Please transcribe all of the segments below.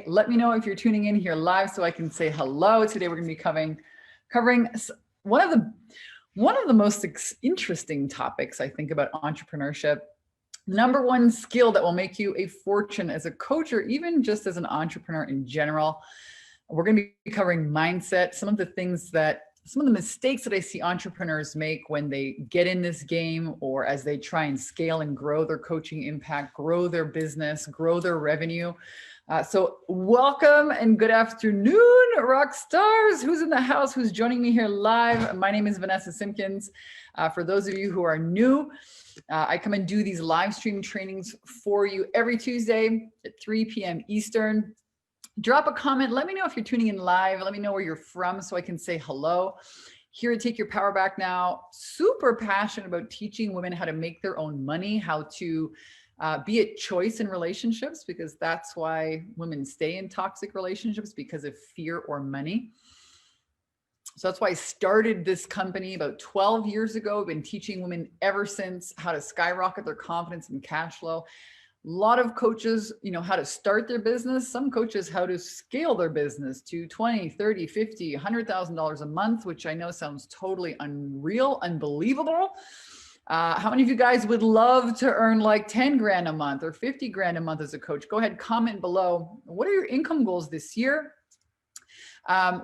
Let me know if you're tuning in here live so I can say hello. Today we're going to be covering one of the most interesting topics I think about entrepreneurship. Number one skill that will make you a fortune as a coach or even just as an entrepreneur in general. We're going to be covering mindset, some of the mistakes that I see entrepreneurs make when they get in this game or as they try and scale and grow their coaching impact, grow their business, grow their revenue. So welcome and good afternoon, rock stars. Who's in the house? Who's joining me here live? My name is Vanessa Simpkins. For those of you who are new, I come and do these live stream trainings for you every Tuesday at 3 p.m. Eastern. Drop a comment. Let me know if you're tuning in live. Let me know where you're from so I can say hello. Here to Take Your Power Back Now. Super passionate about teaching women how to make their own money, how to be at choice in relationships, because that's why women stay in toxic relationships, because of fear or money. So that's why I started this company about 12 years ago. I've been teaching women ever since how to skyrocket their confidence and cash flow. A lot of coaches, how to start their business. Some coaches, how to scale their business to 20, 30, 50, $100,000 a month, which I know sounds totally unreal, unbelievable. How many of you guys would love to earn like 10 grand a month or 50 grand a month as a coach? Go ahead, comment below. What are your income goals this year?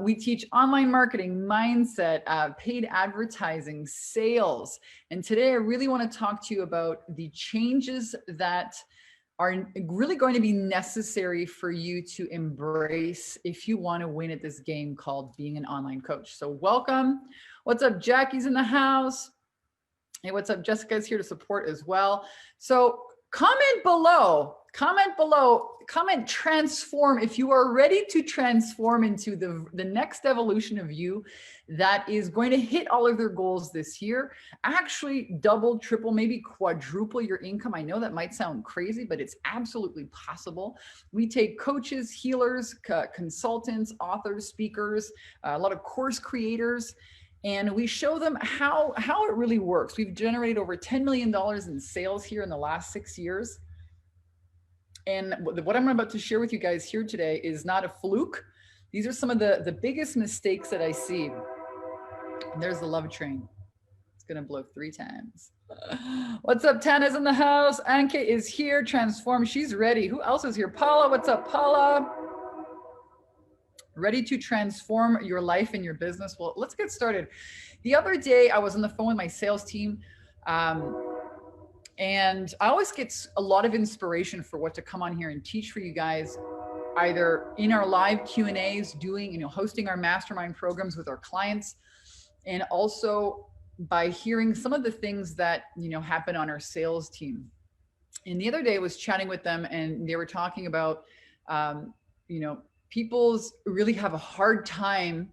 We teach online marketing, mindset, paid advertising, sales. And today I really want to talk to you about the changes that are really going to be necessary for you to embrace if you want to win at this game called being an online coach. So welcome. What's up? Jackie's in the house. Hey, what's up? Jessica's here to support as well. So comment below, comment transform if you are ready to transform into the next evolution of you that is going to hit all of their goals this year, actually double, triple, maybe quadruple your income. I know that might sound crazy, but it's absolutely possible. We take coaches, healers, consultants, authors, speakers, a lot of course creators, and we show them how it really works. We've generated over $10 million in sales here in the last 6 years. And what I'm about to share with you guys here today is not a fluke. These are some of the biggest mistakes that I see. And there's the love train. It's going to blow 3 times. What's up? Tana's in the house. Anke is here. Transform. She's ready. Who else is here? Paula. What's up, Paula? Ready to transform your life and your business? Well, let's get started. The other day, I was on the phone with my sales team, and I always get a lot of inspiration for what to come on here and teach for you guys, either in our live Q&As, doing, hosting our mastermind programs with our clients, and also by hearing some of the things that, happen on our sales team. And the other day I was chatting with them and they were talking about, people's really have a hard time,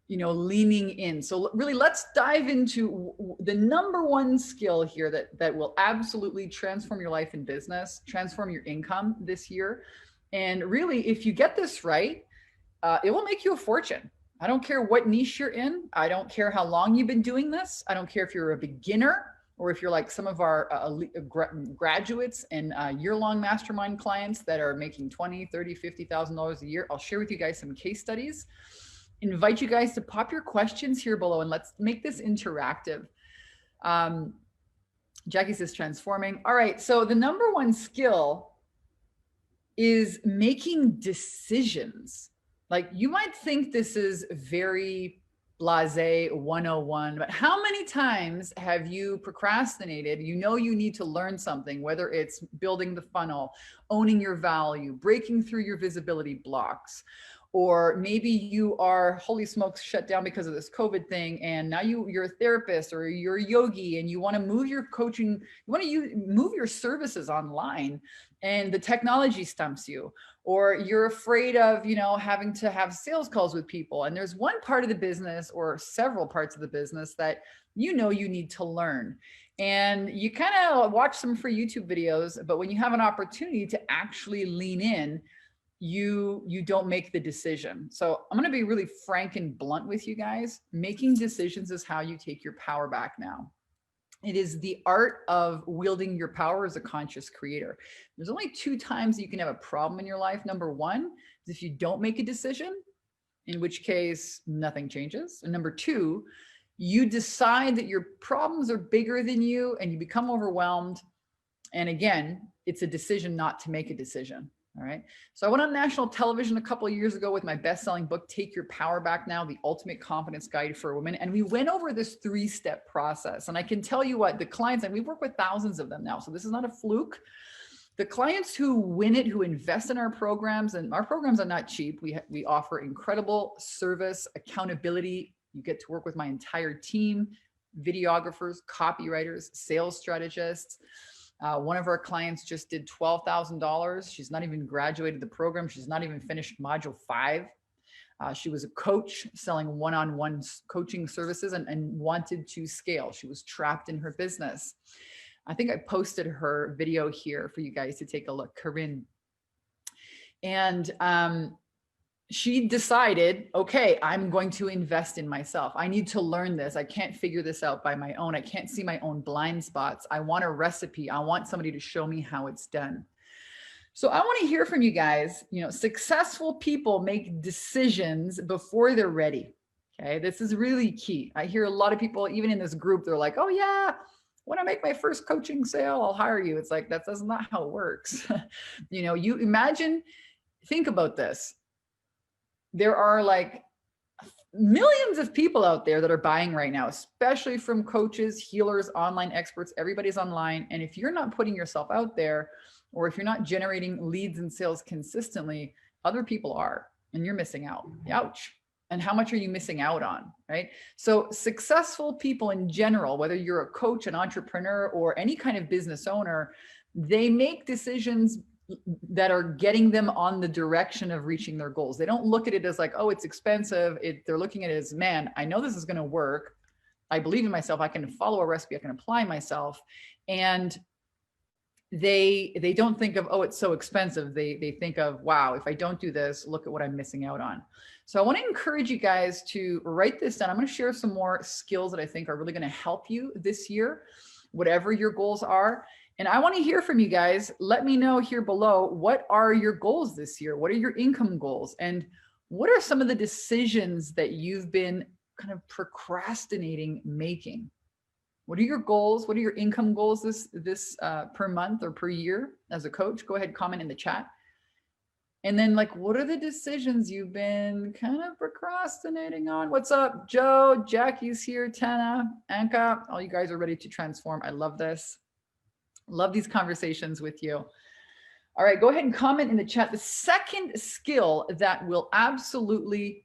leaning in. So really, let's dive into the number one skill here that will absolutely transform your life and business, transform your income this year. And really, if you get this right, it will make you a fortune. I don't care what niche you're in. I don't care how long you've been doing this. I don't care if you're a beginner or if you're like some of our graduates and year-long mastermind clients that are making $20, $30, $50,000 a year. I'll share with you guys some case studies. Invite you guys to pop your questions here below and let's make this interactive. Jackie says transforming. All right, so the number one skill is making decisions. Like, you might think this is very Blase 101, but how many times have you procrastinated? You need to learn something, whether it's building the funnel, owning your value, breaking through your visibility blocks, or maybe you are, holy smokes, shut down because of this COVID thing, and now you're a therapist or you're a yogi and you want to move your coaching, you want to move your services online, and the technology stumps you, or you're afraid of, having to have sales calls with people. And there's one part of the business or several parts of the business that you need to learn. And you kind of watch some free YouTube videos, but when you have an opportunity to actually lean in, you don't make the decision. So I'm going to be really frank and blunt with you guys. Making decisions is how you take your power back now. It is the art of wielding your power as a conscious creator. There's only 2 times you can have a problem in your life. Number one is if you don't make a decision, in which case nothing changes. And number two, you decide that your problems are bigger than you and you become overwhelmed. And again, it's a decision not to make a decision. All right. So I went on national television a couple of years ago with my best-selling book, Take Your Power Back Now, The Ultimate Confidence Guide for Women. And we went over this 3-step process. And I can tell you what, the clients, and we work with thousands of them now, so this is not a fluke. The clients who win it, who invest in our programs, and our programs are not cheap. We offer incredible service, accountability. You get to work with my entire team, videographers, copywriters, sales strategists. One of our clients just did $12,000. She's not even graduated the program. She's not even finished module 5. She was a coach selling one-on-one coaching services and wanted to scale. She was trapped in her business. I think I posted her video here for you guys to take a look, Corinne. And she decided, okay, I'm going to invest in myself. I need to learn this. I can't figure this out by my own. I can't see my own blind spots. I want a recipe. I want somebody to show me how it's done. So I want to hear from you guys. You know, successful people make decisions before they're ready. Okay, this is really key. I hear a lot of people, even in this group, they're like, oh yeah, when I make my first coaching sale, I'll hire you. It's like, that's not how it works. You know, you imagine, think about this. There are like millions of people out there that are buying right now, especially from coaches, healers, online experts, everybody's online. And if you're not putting yourself out there, or if you're not generating leads and sales consistently, other people are, and you're missing out. Ouch. And how much are you missing out on, right? So successful people in general, whether you're a coach, an entrepreneur, or any kind of business owner, they make decisions that are getting them on the direction of reaching their goals. They don't look at it as like, oh, it's expensive. They're looking at it as, man, I know this is going to work. I believe in myself. I can follow a recipe. I can apply myself. And they don't think of, oh, it's so expensive. They think of, wow, if I don't do this, look at what I'm missing out on. So I want to encourage you guys to write this down. I'm going to share some more skills that I think are really going to help you this year, whatever your goals are. And I want to hear from you guys. Let me know here below, what are your goals this year? What are your income goals? And what are some of the decisions that you've been kind of procrastinating making? What are your goals? What are your income goals this per month or per year as a coach? Go ahead, comment in the chat. And then like, what are the decisions you've been kind of procrastinating on? What's up, Joe? Jackie's here, Tana, Anka. All you guys are ready to transform. I love this. Love these conversations with you. All right, go ahead and comment in the chat. The second skill that will absolutely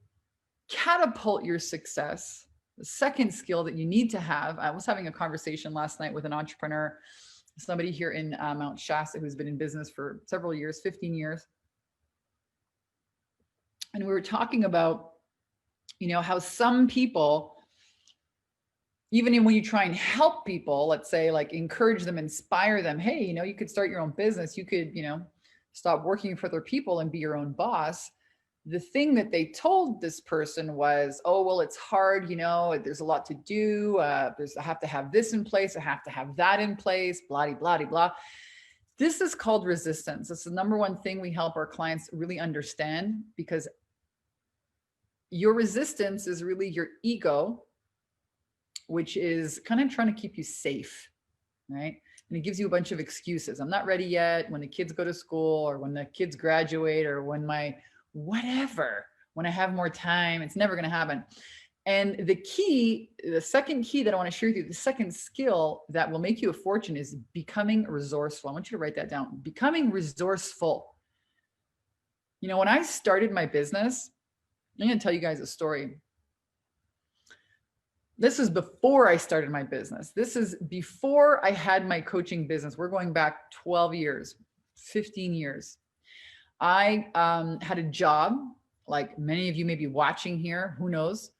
catapult your success, the second skill that you need to have. I was having a conversation last night with an entrepreneur, somebody here in Mount Shasta who's been in business for several years, 15 years. And we were talking about, you know, how some people, even when you try and help people, let's say like encourage them, inspire them, hey, you know, you could start your own business. You could, you know, stop working for other people and be your own boss. The thing that they told this person was, oh, well, it's hard. You know, there's a lot to do. I have to have this in place. I have to have that in place, blah, blah, blah, blah. This is called resistance. It's the number one thing we help our clients really understand, because your resistance is really your ego, which is kind of trying to keep you safe, right? And it gives you a bunch of excuses. I'm not ready yet. When the kids go to school, or when the kids graduate, or when my whatever, when I have more time, it's never going to happen. And the second key that I want to share with you, the second skill that will make you a fortune, is becoming resourceful. I want you to write that down. Becoming resourceful. You know, when I started my business, I'm going to tell you guys a story. This is before I started my business. This is before I had my coaching business. We're going back 12 years, 15 years. I had a job, like many of you may be watching here, who knows?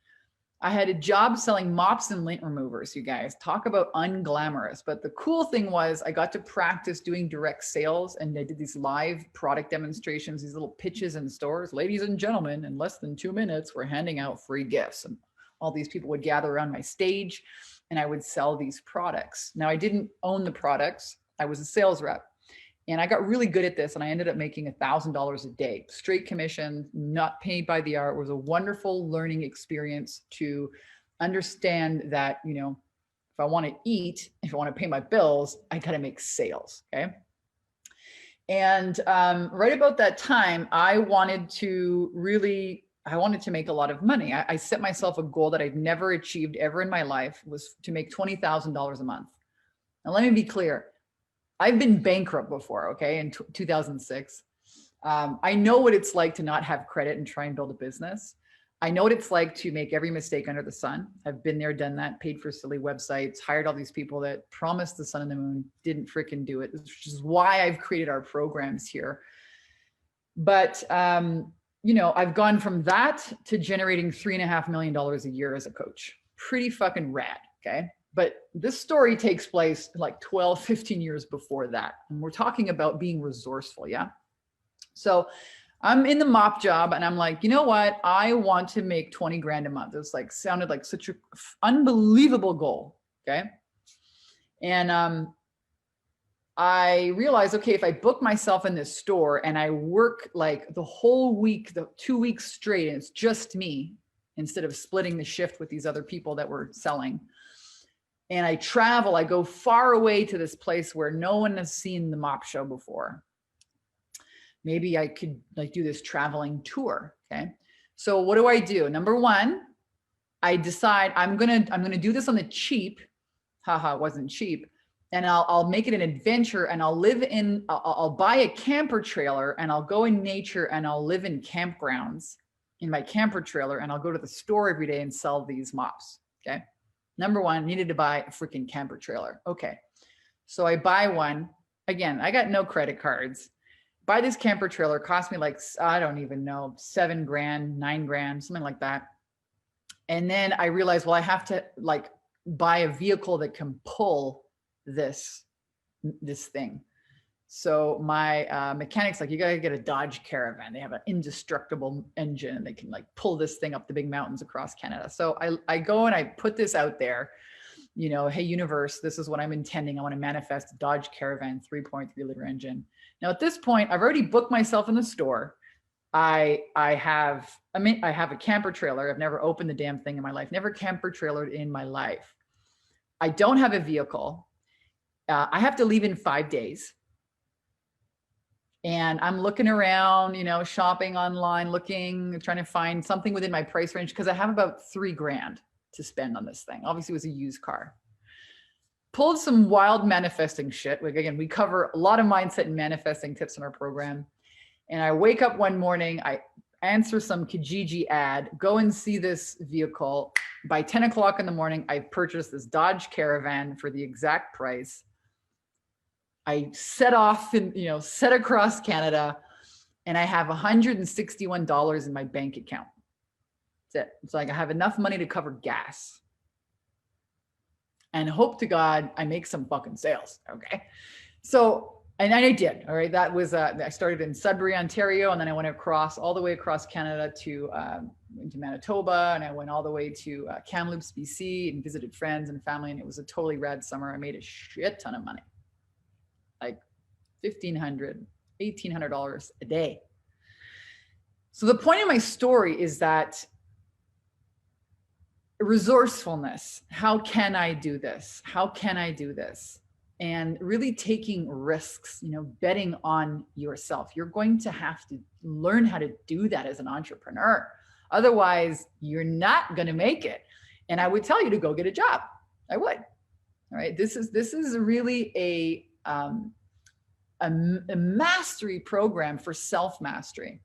I had a job selling mops and lint removers, you guys. Talk about unglamorous. But the cool thing was I got to practice doing direct sales, and I did these live product demonstrations, these little pitches in stores. Ladies and gentlemen, in less than 2 minutes, we're handing out free gifts. And all these people would gather around my stage and I would sell these products. Now, I didn't own the products. I was a sales rep. And I got really good at this, and I ended up making $1,000 a day, straight commission, not paid by the hour. It was a wonderful learning experience to understand that, you know, if I want to eat, if I want to pay my bills, I got to make sales. Okay. And right about that time, I wanted to make a lot of money. I set myself a goal that I'd never achieved ever in my life, was to make $20,000 a month. Now, let me be clear. I've been bankrupt before, okay, in 2006. I know what it's like to not have credit and try and build a business. I know what it's like to make every mistake under the sun. I've been there, done that, paid for silly websites, hired all these people that promised the sun and the moon, didn't freaking do it, which is why I've created our programs here. But, you know, I've gone from that to generating $3.5 million a year as a coach. Pretty fucking rad, okay? But this story takes place like 12, 15 years before that. And we're talking about being resourceful, yeah? So I'm in the mop job and I'm like, you know what? I want to make 20 grand a month. It's like, sounded like such an unbelievable goal, okay? And I realized, okay, if I book myself in this store and I work like the whole week, the 2 weeks straight, and it's just me, instead of splitting the shift with these other people that were selling, and I travel, I go far away to this place where no one has seen the mop show before. Maybe I could like do this traveling tour, okay? So what do? Number one, I decide I'm gonna do this on the cheap. Haha, it wasn't cheap. And I'll make it an adventure, and I'll buy a camper trailer, and I'll go in nature, and I'll live in campgrounds in my camper trailer, and I'll go to the store every day and sell these mops, okay? Number one, needed to buy a freaking camper trailer. Okay. So I buy one. Again, I got no credit cards. Buy this camper trailer, cost me like, I don't even know, 7 grand, 9 grand, something like that. And then I realized, well, I have to like buy a vehicle that can pull this thing. So my mechanic's like, you got to get a Dodge Caravan. They have an indestructible engine and they can like pull this thing up the big mountains across Canada. So I go and I put this out there, you know, hey, universe, this is what I'm intending. I want to manifest a Dodge Caravan 3.3 liter engine. Now at this point, I've already booked myself in the store. I have a camper trailer. I've never opened the damn thing in my life, never camper trailered in my life. I don't have a vehicle. I have to leave in 5 days. And I'm looking around, you know, shopping online, trying to find something within my price range, because I have about 3 grand to spend on this thing. Obviously it was a used car. Pulled some wild manifesting shit. Like, again, we cover a lot of mindset and manifesting tips in our program. And I wake up one morning, I answer some Kijiji ad, go and see this vehicle. By 10 o'clock in the morning, I purchased this Dodge Caravan for the exact price. I set off and, you know, set across Canada, and I have $161 in my bank account. That's it. It's like I have enough money to cover gas. And hope to God I make some fucking sales. Okay. So, and I did. All right. That was, I started in Sudbury, Ontario, and then I went all the way across Canada to into Manitoba, and I went all the way to Kamloops, BC, and visited friends and family. And it was a totally rad summer. I made a shit ton of money. Like $1,500, $1,800 a day. So the point of my story is that resourcefulness. How can I do this? How can I do this? And really taking risks, you know, betting on yourself. You're going to have to learn how to do that as an entrepreneur. Otherwise, you're not going to make it. And I would tell you to go get a job. I would. All right. This is really a mastery program for self-mastery.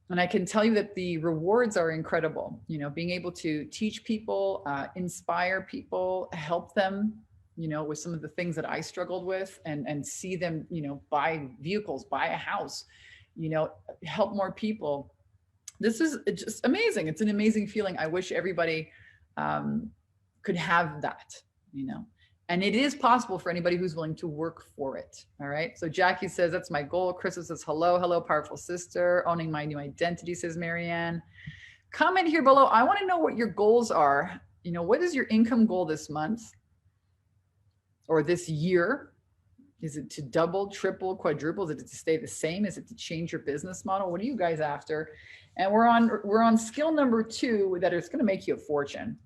And I can tell you that the rewards are incredible. You know, being able to teach people, inspire people, help them, you know, with some of the things that I struggled with, and see them, you know, buy vehicles, buy a house, you know, help more people. This is just amazing. It's an amazing feeling. I wish everybody could have that, you know. And it is possible for anybody who's willing to work for it. All right. So Jackie says, that's my goal. Krista says, hello, powerful sister. Owning my new identity, says Marianne. Comment here below. I want to know what your goals are. You know, what is your income goal this month or this year? Is it to double, triple, quadruple? Is it to stay the same? Is it to change your business model? What are you guys after? And we're on skill number 2 that is going to make you a fortune.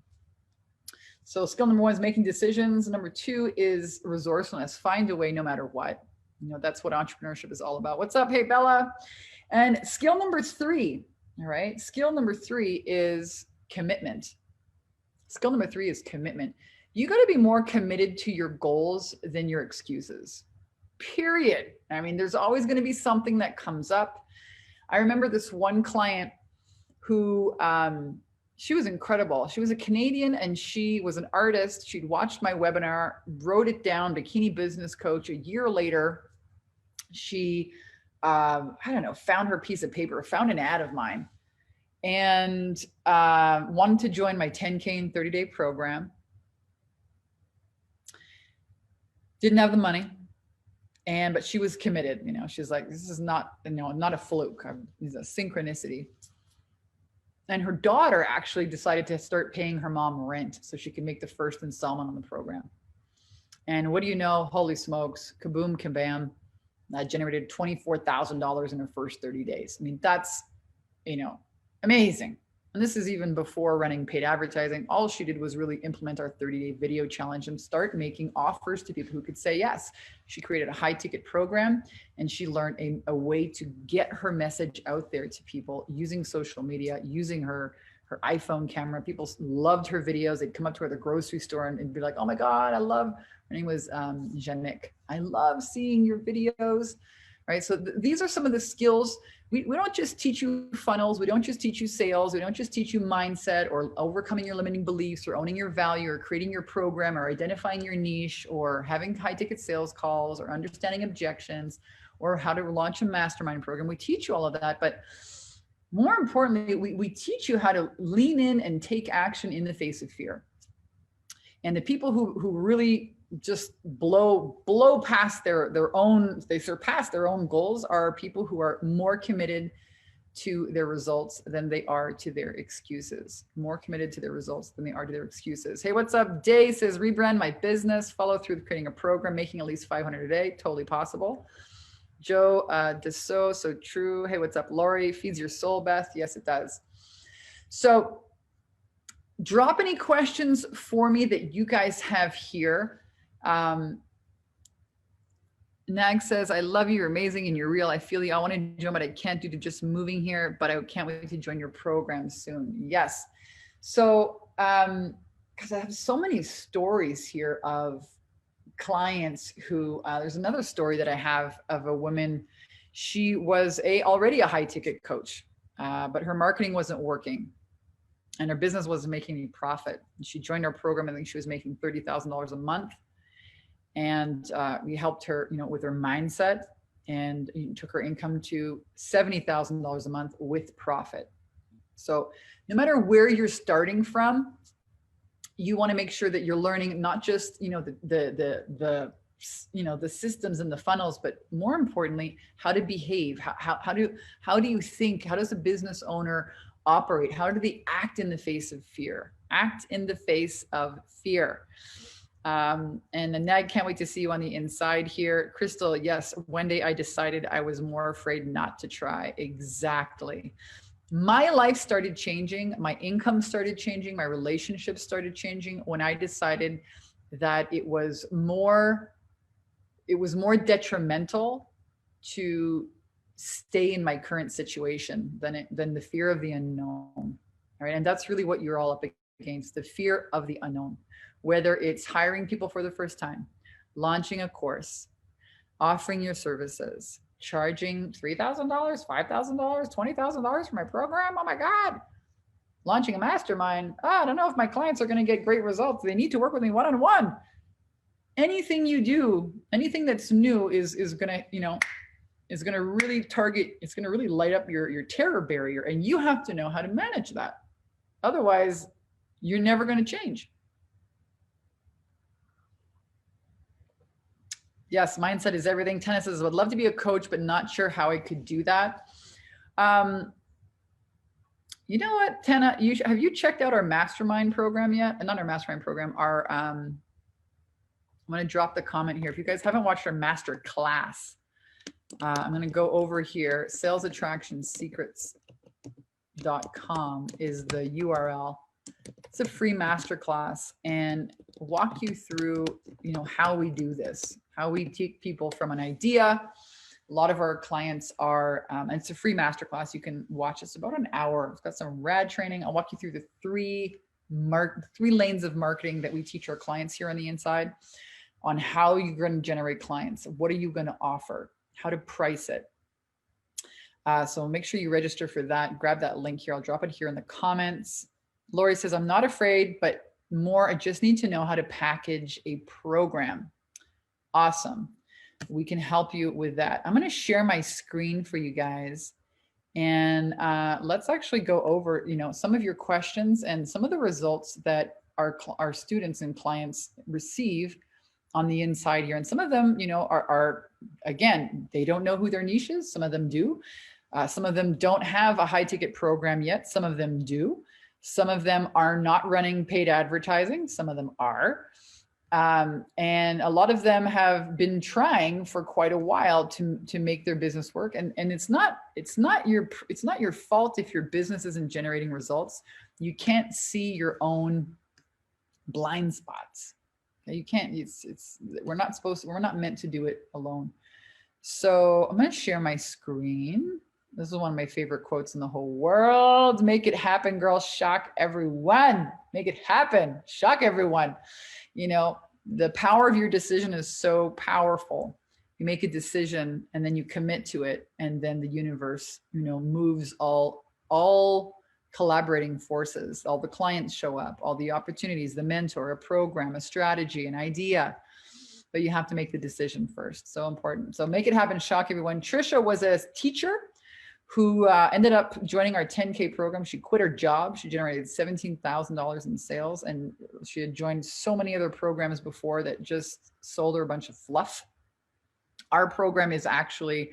So skill number 1 is making decisions. Number 2 is resourcefulness. Find a way no matter what. You know, that's what entrepreneurship is all about. What's up? Hey, Bella. And skill number 3, all right? Skill number 3 is commitment. Skill number 3 is commitment. You got to be more committed to your goals than your excuses, period. I mean, there's always going to be something that comes up. I remember this one client who, she was incredible. She was a Canadian and she was an artist. She'd watched my webinar, wrote it down, bikini business coach. A year later, she, I don't know, found her piece of paper, found an ad of mine and wanted to join my 10K in 30-day program. Didn't have the money. But she was committed, you know, she's like, this is not, you know, not a fluke. It's a synchronicity. And her daughter actually decided to start paying her mom rent so she could make the first installment on the program. And what do you know? Holy smokes, kaboom, kabam. That generated $24,000 in her first 30 days. I mean, that's, you know, amazing. And this is even before running paid advertising. All she did was really implement our 30-day video challenge and start making offers to people who could say yes. She created a high ticket program and she learned a way to get her message out there to people using social media, using her iPhone camera. People loved her videos. They'd come up to her at the grocery store and be like, oh my God, I love, her name was Janik. I love seeing your videos, right? So these are some of the skills. We don't just teach you funnels. We don't just teach you sales. We don't just teach you mindset or overcoming your limiting beliefs or owning your value or creating your program or identifying your niche or having high ticket sales calls or understanding objections or how to launch a mastermind program. We teach you all of that. But more importantly, we teach you how to lean in and take action in the face of fear. And the people who really just blow past their own, they surpass their own goals are people who are more committed to their results than they are to their excuses. More committed to their results than they are to their excuses. Hey, what's up? Day says, rebrand my business, follow through with creating a program, making at least 500 a day. Totally possible. Joe, so true. Hey, what's up? Lori, feeds your soul, Beth. Yes, it does. So drop any questions for me that you guys have here. Nag says, I love you. You're amazing and you're real. I feel you. I want to join, but I can't due to just moving here, but I can't wait to join your program soon. Yes. So, because I have so many stories here of clients who, there's another story that I have of a woman. She was already a high ticket coach, but her marketing wasn't working and her business wasn't making any profit. She joined our program. I think she was making $30,000 a month. And we helped her, you know, with her mindset and took her income to $70,000 a month with profit. So no matter where you're starting from, you want to make sure that you're learning not just, you know, the systems and the funnels, but more importantly, how to behave. How do you think? How does a business owner operate? How do they act in the face of fear? Act in the face of fear. And Nag, can't wait to see you on the inside here. Crystal, yes, one day I decided I was more afraid not to try. Exactly. My life started changing. My income started changing. My relationships started changing when I decided that it was more detrimental to stay in my current situation than the fear of the unknown. All right. And that's really what you're all up against, the fear of the unknown. Whether it's hiring people for the first time, launching a course, offering your services, charging $3,000, $5,000, $20,000 for my program. Oh my God. Launching a mastermind. Oh, I don't know if my clients are going to get great results. They need to work with me one-on-one. Anything you do, anything that's new is going to, you know, is going to really target, it's going to really light up your terror barrier. And you have to know how to manage that. Otherwise, you're never going to change. Yes, mindset is everything. Tennis says, would love to be a coach, but not sure how I could do that. You know what, Tana, have you checked out our mastermind program yet? Not our mastermind program, our, I'm going to drop the comment here. If you guys haven't watched our master class, I'm going to go over here. salesattractionsecrets.com is the URL. It's a free masterclass and walk you through, how we do this, how we take people from an idea. A lot of our clients are, and it's a free masterclass. You can watch. It's about an hour. It's got some rad training. I'll walk you through the three lanes of marketing that we teach our clients here on the inside on how you're going to generate clients. What are you going to offer? How to price it. So make sure you register for that. Grab that link here. I'll drop it here in the comments. Lori says, I'm not afraid, but more, I just need to know how to package a program. Awesome. We can help you with that. I'm going to share my screen for you guys. And let's actually go over, some of your questions and some of the results that our students and clients receive on the inside here. And some of them, are again, they don't know who their niche is. Some of them do. Some of them don't have a high ticket program yet. Some of them do. Some of them are not running paid advertising. Some of them are. And a lot of them have been trying for quite a while to make their business work. And it's not your fault if your business isn't generating results. You can't see your own blind spots. You can't, we're not meant to do it alone. So I'm going to share my screen. This is one of my favorite quotes in the whole world. Make it happen, girl. Shock everyone. Make it happen. Shock everyone. The power of your decision is so powerful. You make a decision and then you commit to it. And then the universe, moves all collaborating forces. All the clients show up, all the opportunities, the mentor, a program, a strategy, an idea. But you have to make the decision first. So important. So make it happen. Shock everyone. Trisha was a teacher who ended up joining our 10K program. She quit her job. She generated $17,000 in sales, and she had joined so many other programs before that just sold her a bunch of fluff. Our program is actually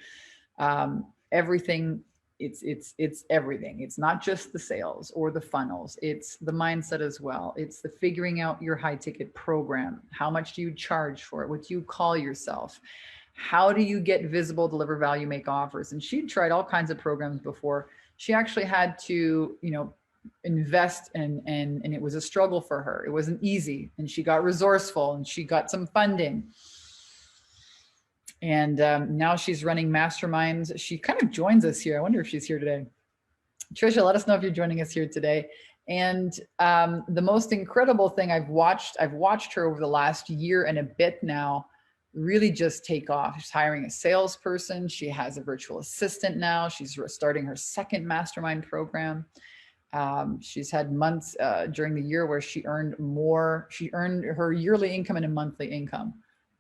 everything. It's everything. It's not just the sales or the funnels. It's the mindset as well. It's the figuring out your high ticket program. How much do you charge for it? What do you call yourself? How do you get visible, deliver value, make offers? And she'd tried all kinds of programs before. She actually had to, invest and it was a struggle for her. It wasn't easy. And she got resourceful and she got some funding. And now she's running masterminds. She kind of joins us here. I wonder if she's here today. Trisha, let us know if you're joining us here today. And the most incredible thing I've watched her over the last year and a bit now really just take off. She's hiring a salesperson. She has a virtual assistant now. She's starting her second mastermind program. She's had months during the year where she earned more. She earned her yearly income and a monthly income.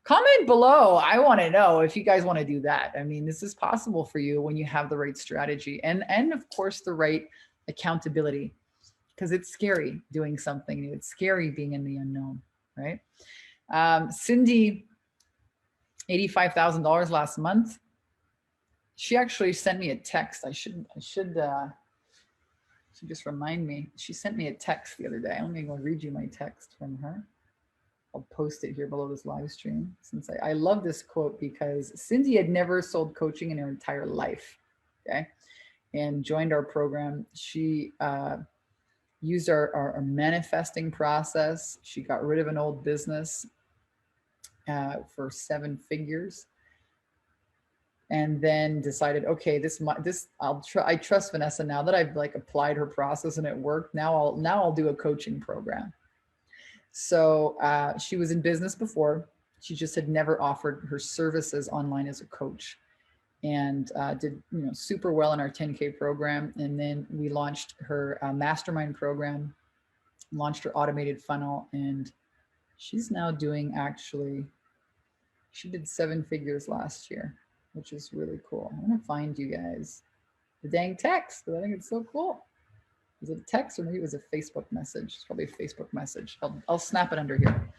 Comment below. I want to know if you guys want to do that. I mean, this is possible for you when you have the right strategy and of course the right accountability, because it's scary doing something. It's scary being in the unknown, right? Cindy, $85,000 last month. She actually sent me a text. I should just remind me. She sent me a text the other day. Let me go read you my text from her. I'll post it here below this live stream. Since I love this quote because Cindy had never sold coaching in her entire life, okay? And joined our program. She used our manifesting process. She got rid of an old business for 7 figures, and then decided, okay, I trust Vanessa now that I've applied her process and it worked. Now I'll do a coaching program. So she was in business before. She just had never offered her services online as a coach, and did super well in our 10K program. And then we launched her mastermind program, launched her automated funnel, and she's now doing she did 7 figures last year, which is really cool. I'm gonna find you guys the dang text, but I think it's so cool. Was it a text or maybe it was a Facebook message? It's probably a Facebook message. I'll snap it under here.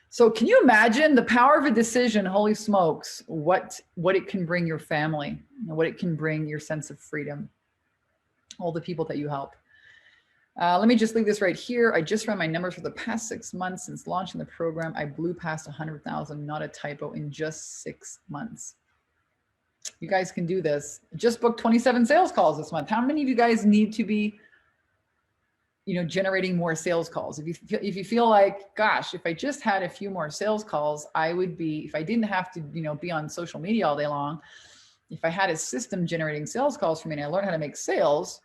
So can you imagine the power of a decision? Holy smokes, what it can bring your family, what it can bring your sense of freedom. all the people that you help. Let me just leave this right here. I just ran my numbers for the past 6 months since launching the program. I blew past 100,000, not a typo, in just 6 months. You guys can do this. Just booked 27 sales calls this month. How many of you guys need to be, generating more sales calls? If you feel like, gosh, if I just had a few more sales calls, I would be, if I didn't have to, be on social media all day long, if I had a system generating sales calls for me and I learned how to make sales,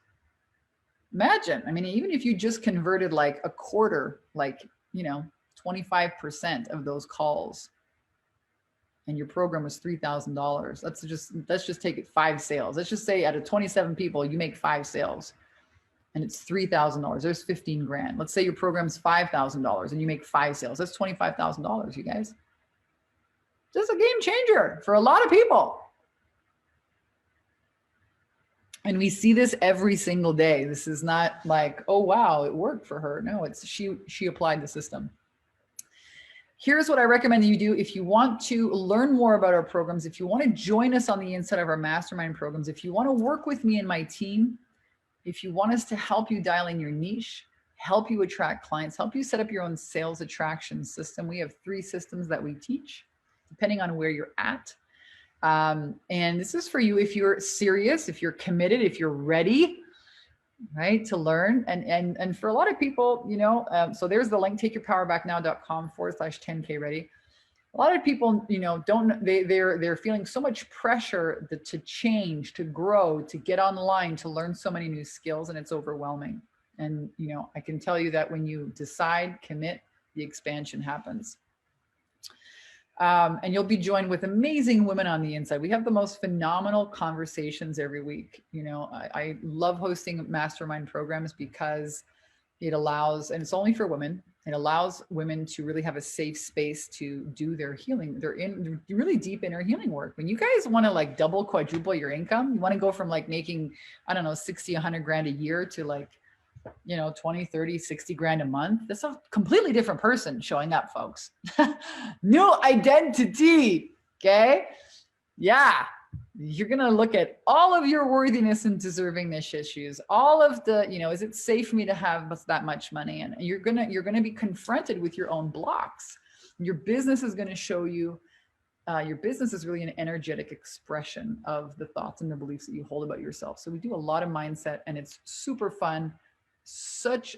imagine, even if you just converted like a quarter, 25% of those calls, and your program was $3,000. Let's just take it 5 sales. Let's just say out of 27 people, you make 5 sales and it's $3,000. There's 15 grand. Let's say your program's $5,000 and you make 5 sales. That's $25,000, you guys. Just a game changer for a lot of people. And we see this every single day. This is not like, oh, wow, it worked for her. No, it's she applied the system. Here's what I recommend that you do if you want to learn more about our programs, if you want to join us on the inside of our mastermind programs, if you want to work with me and my team, if you want us to help you dial in your niche, help you attract clients, help you set up your own sales attraction system. We have 3 systems that we teach, depending on where you're at. And this is for you if you're serious, if you're committed, if you're ready, right, to learn. And for a lot of people, so there's the link, takeyourpowerbacknow.com/10K ready. A lot of people, they're feeling so much pressure to change, to grow, to get online, to learn so many new skills, and it's overwhelming. And, I can tell you that when you decide, commit, the expansion happens. And you'll be joined with amazing women on the inside. We have the most phenomenal conversations every week. I love hosting mastermind programs because it allows, and it's only for women, it allows women to really have a safe space to do their healing. They're really deep inner healing work. When you guys want to like double, quadruple your income, you want to go from like making, 60, 100 grand a year to like, 20, 30, 60 grand a month. That's a completely different person showing up, folks. New identity. Okay. Yeah. You're going to look at all of your worthiness and deservingness issues, all of the, is it safe for me to have that much money? And you're going to be confronted with your own blocks. Your business is going to show you, your business is really an energetic expression of the thoughts and the beliefs that you hold about yourself. So we do a lot of mindset, and it's super fun. Such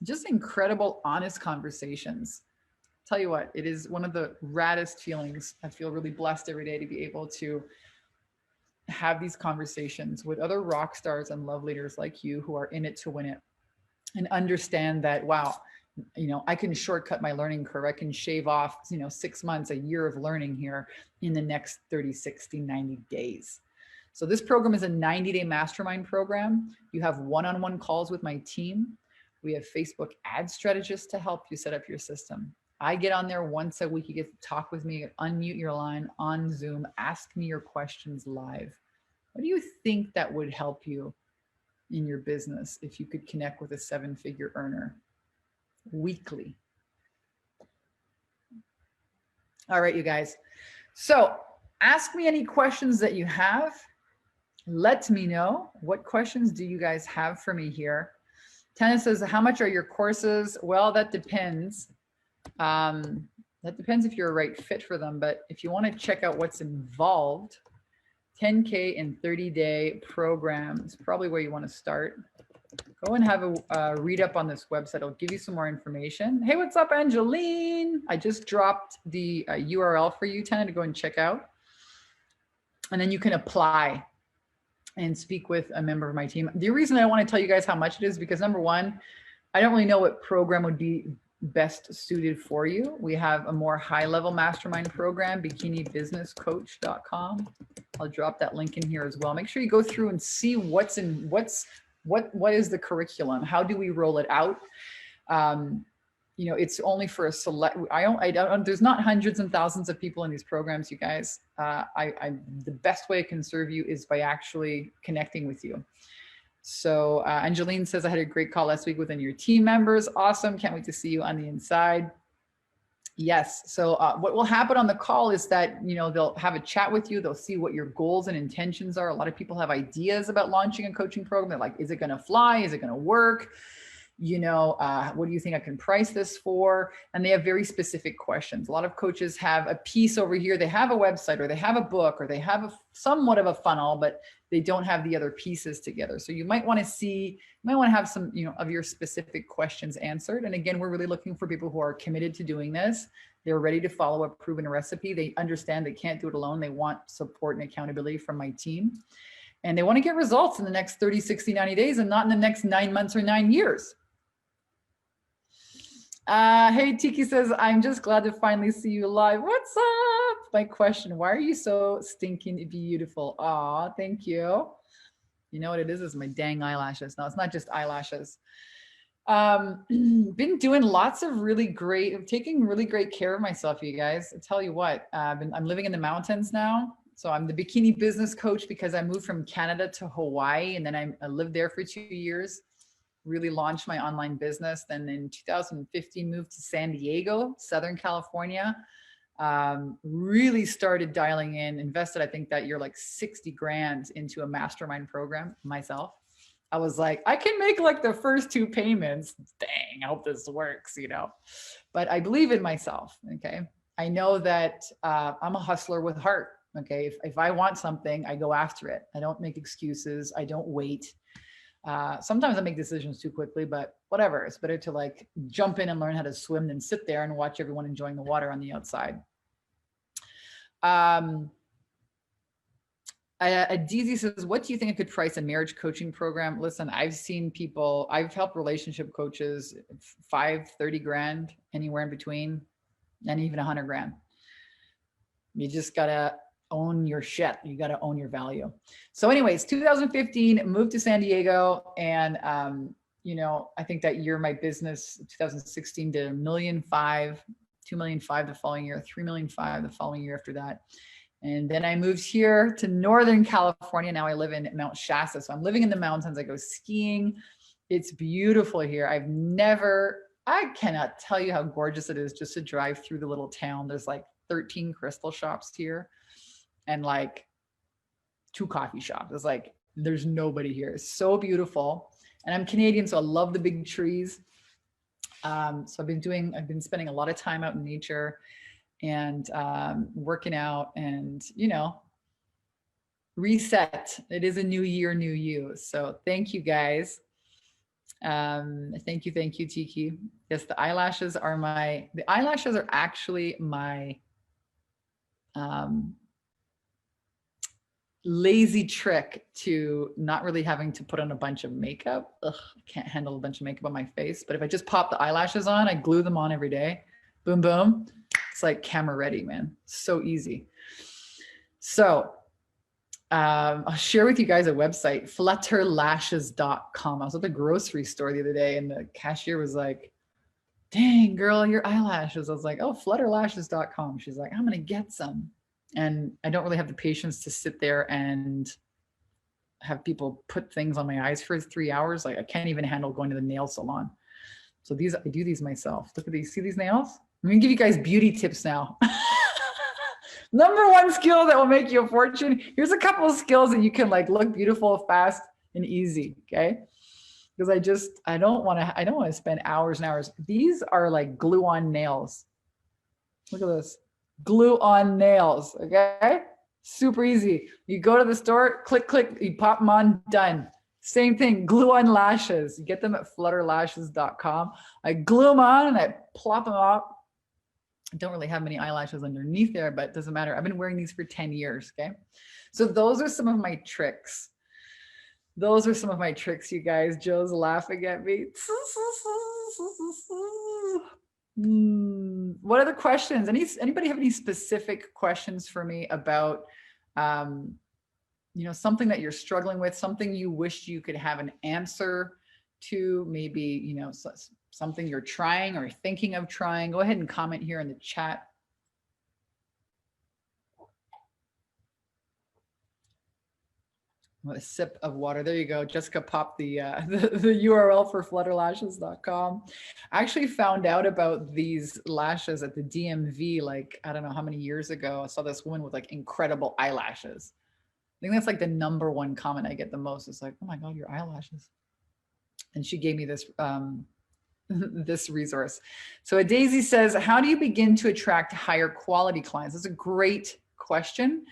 just incredible, honest conversations. Tell you what, it is one of the raddest feelings. I feel really blessed every day to be able to have these conversations with other rock stars and love leaders like you who are in it to win it, and understand that, wow, I can shortcut my learning curve. I can shave off, 6 months, a year of learning here in the next 30, 60, 90 days. So this program is a 90-day mastermind program. You have one-on-one calls with my team. We have Facebook ad strategists to help you set up your system. I get on there once a week. You get to talk with me, unmute your line on Zoom, ask me your questions live. What do you think that would help you in your business if you could connect with a 7-figure earner weekly? All right, you guys. So ask me any questions that you have. Let me know. What questions do you guys have for me here? Tana says, how much are your courses? Well, that depends. That depends if you're a right fit for them. But if you want to check out what's involved, 10K and 30-day program is probably where you want to start. Go and have a read up on this website. It'll give you some more information. Hey, what's up, Angeline? I just dropped the URL for you, Tana, to go and check out. And then you can apply and speak with a member of my team. The reason I want to tell you guys how much it is because, number one, I don't really know what program would be best suited for you. We have a more high-level mastermind program, bikinibusinesscoach.com. I'll drop that link in here as well. Make sure you go through and see what is the curriculum? How do we roll it out? It's only for a select, there's not hundreds and thousands of people in these programs, you guys. The best way I can serve you is by actually connecting with you. So Angeline says, I had a great call last week within your team members. Awesome. Can't wait to see you on the inside. Yes. So what will happen on the call is that, they'll have a chat with you. They'll see what your goals and intentions are. A lot of people have ideas about launching a coaching program. They're like, is it going to fly? Is it going to work? What do you think I can price this for? And they have very specific questions. A lot of coaches have a piece over here. They have a website, or they have a book, or they have somewhat of a funnel, but they don't have the other pieces together. So you might want to have some, of your specific questions answered. And again, we're really looking for people who are committed to doing this. They're ready to follow a proven recipe. They understand they can't do it alone. They want support and accountability from my team. And they want to get results in the next 30, 60, 90 days, and not in the next 9 months or 9 years. Hey, Tiki says, I'm just glad to finally see you live. What's up? My question, why are you so stinking beautiful? Aw, thank you. You know what it is my dang eyelashes. No, it's not just eyelashes. Been doing lots of taking really great care of myself, you guys. I tell you what, I'm living in the mountains now. So I'm the bikini business coach because I moved from Canada to Hawaii, and then I lived there for 2 years. Really launched my online business. Then in 2015, moved to San Diego, Southern California. Really started dialing in, invested, I think that year, like 60 grand into a mastermind program myself. I was like, I can make like the first 2 payments. Dang, I hope this works, but I believe in myself. Okay. I know that I'm a hustler with heart. Okay. If I want something, I go after it. I don't make excuses. I don't wait. Sometimes I make decisions too quickly, but whatever. It's better to like jump in and learn how to swim than sit there and watch everyone enjoying the water on the outside. Adizi says, what do you think I could price a marriage coaching program? Listen, I've helped relationship coaches 30 grand, anywhere in between, and even 100 grand. You just gotta own your shit. You got to own your value. So anyways, 2015, moved to San Diego. And, I think that year, my business, 2016 did $1.5 million, $2.5 million the following year, $3.5 million the following year after that. And then I moved here to Northern California. Now I live in Mount Shasta. So I'm living in the mountains. I go skiing. It's beautiful here. I cannot tell you how gorgeous it is just to drive through the little town. There's like 13 crystal shops here, and like 2 coffee shops. It's like, there's nobody here. It's so beautiful. And I'm Canadian, so I love the big trees. So I've been spending a lot of time out in nature and working out and, reset. It is a new year, new you. So thank you guys. Thank you, Tiki. Yes, the eyelashes are actually my, lazy trick to not really having to put on a bunch of makeup. Ugh, I can't handle a bunch of makeup on my face. But if I just pop the eyelashes on, I glue them on every day. Boom, boom. It's like camera ready, man. So easy. So I'll share with you guys a website, flutterlashes.com. I was at the grocery store the other day and the cashier was like, dang, girl, your eyelashes. I was like, oh, flutterlashes.com. She's like, I'm going to get some. And I don't really have the patience to sit there and have people put things on my eyes for 3 hours. Like I can't even handle going to the nail salon. So I do these myself. Look at these. See these nails? I'm going to give you guys beauty tips now. Number 1 skill that will make you a fortune. Here's a couple of skills that you can like look beautiful, fast, and easy. Okay. Because I don't want to spend hours and hours. These are like glue on nails. Look at this. Glue on nails. Okay. Super easy. You go to the store, click, you pop them on, done. Same thing, glue on lashes. You get them at flutterlashes.com. I glue them on and I plop them up. I don't really have many eyelashes underneath there, but it doesn't matter. I've been wearing these for 10 years. Okay. So those are some of my tricks. You guys. Joe's laughing at me. What other questions? Anybody have any specific questions for me about, something that you're struggling with, something you wish you could have an answer to, maybe, something you're trying or thinking of trying? Go ahead and comment here in the chat. A sip of water. There you go. Jessica popped the, the URL for flutterlashes.com. I actually found out about these lashes at the DMV, like, I don't know how many years ago. I saw this woman with like incredible eyelashes. I think that's like the #1 comment I get the most. It's like, oh my God, your eyelashes. And she gave me this, this resource. So Daisy says, how do you begin to attract higher quality clients? That's a great question.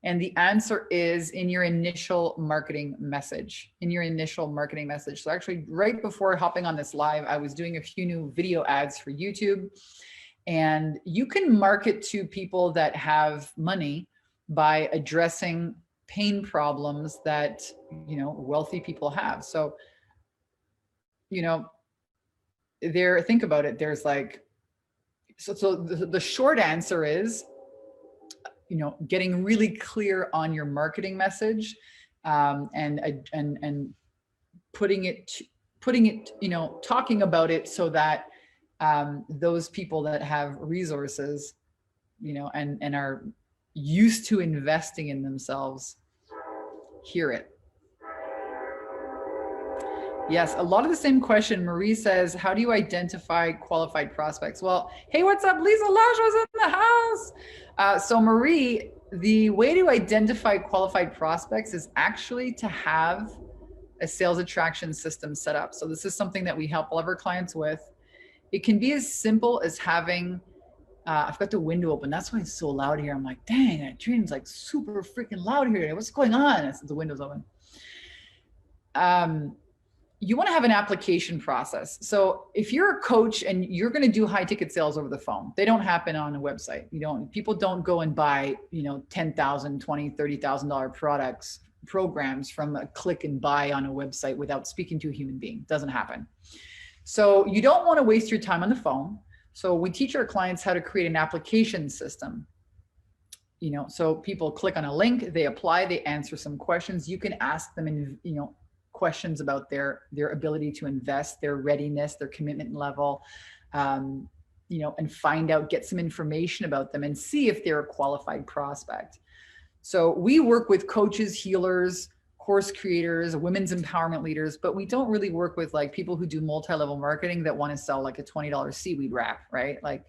And the answer is in your initial marketing message, So actually right before hopping on this live, I was doing a few new video ads for YouTube, and you can market to people that have money by addressing pain problems that, you know, wealthy people have. So, you know, think about it. There's like, so the short answer is, you know, getting really clear on your marketing message, and putting it, you know, talking about it so that those people that have resources, you know, and are used to investing in themselves hear it. Yes, a lot of the same question. Marie says, how do you identify qualified prospects? Well, hey, what's up? Lisa Lash was in the house. So Marie, the way to identify qualified prospects is actually to have a sales attraction system set up. So this is something that we help all of our clients with. It can be as simple as having, I've got the window open. That's why it's so loud here. I'm like, dang, that dream's like super freaking loud here today. What's going on? It's the window's open. You want to have an application process. So if you're a coach and you're going to do high ticket sales over the phone, they don't happen on a website. People don't go and buy, you know, $10,000, $20,000, $30,000 programs from a click and buy on a website without speaking to a human being. It doesn't happen. So you don't want to waste your time on the phone. So we teach our clients how to create an application system. You know, so people click on a link, they apply, they answer some questions. You can ask them in, you know, questions about their ability to invest, their readiness, their commitment level, you know, and get some information about them and see if they're a qualified prospect. So we work with coaches, healers, course creators, women's empowerment leaders, but we don't really work with like people who do multi-level marketing that want to sell like a $20 seaweed wrap, right? Like,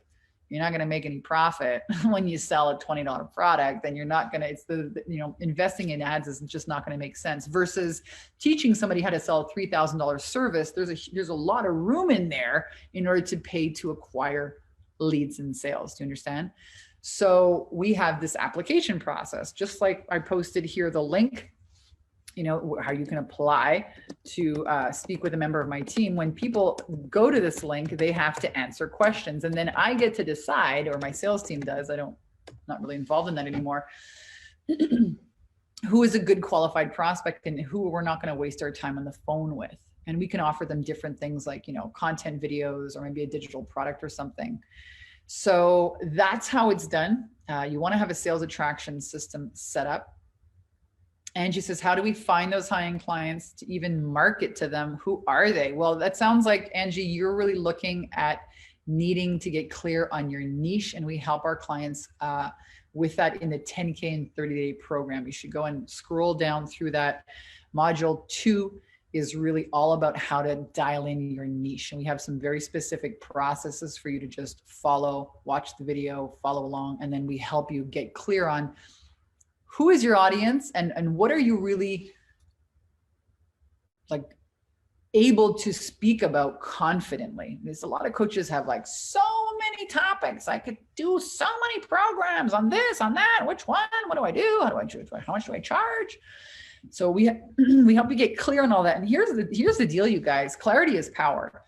you're not going to make any profit when you sell a $20 product, then you're not going to, it's you know, investing in ads is just not going to make sense versus teaching somebody how to sell a $3,000 service. There's a lot of room in there in order to pay to acquire leads and sales. Do you understand? So we have this application process, just like I posted here, the link, you know, how you can apply to speak with a member of my team. When people go to this link, they have to answer questions. And then I get to decide, or my sales team does, not really involved in that anymore, who is a good qualified prospect and who we're not going to waste our time on the phone with. And we can offer them different things like, you know, content videos or maybe a digital product or something. So that's how it's done. You want to have a sales attraction system set up. Angie says, how do we find those high-end clients to even market to them? Who are they? Well, that sounds like, Angie, you're really looking at needing to get clear on your niche, and we help our clients with that in the 10K and 30-day program. You should go and scroll down through that. Module 2 is really all about how to dial in your niche. And we have some very specific processes for you to just follow, watch the video, follow along, and then we help you get clear on who is your audience and what are you really like able to speak about confidently. There's a lot of coaches have like so many topics. I could do so many programs on this, on that. Which one? What do I do? How do I choose? How much do I charge? So we help you get clear on all that. And here's the deal, you guys. Clarity is power.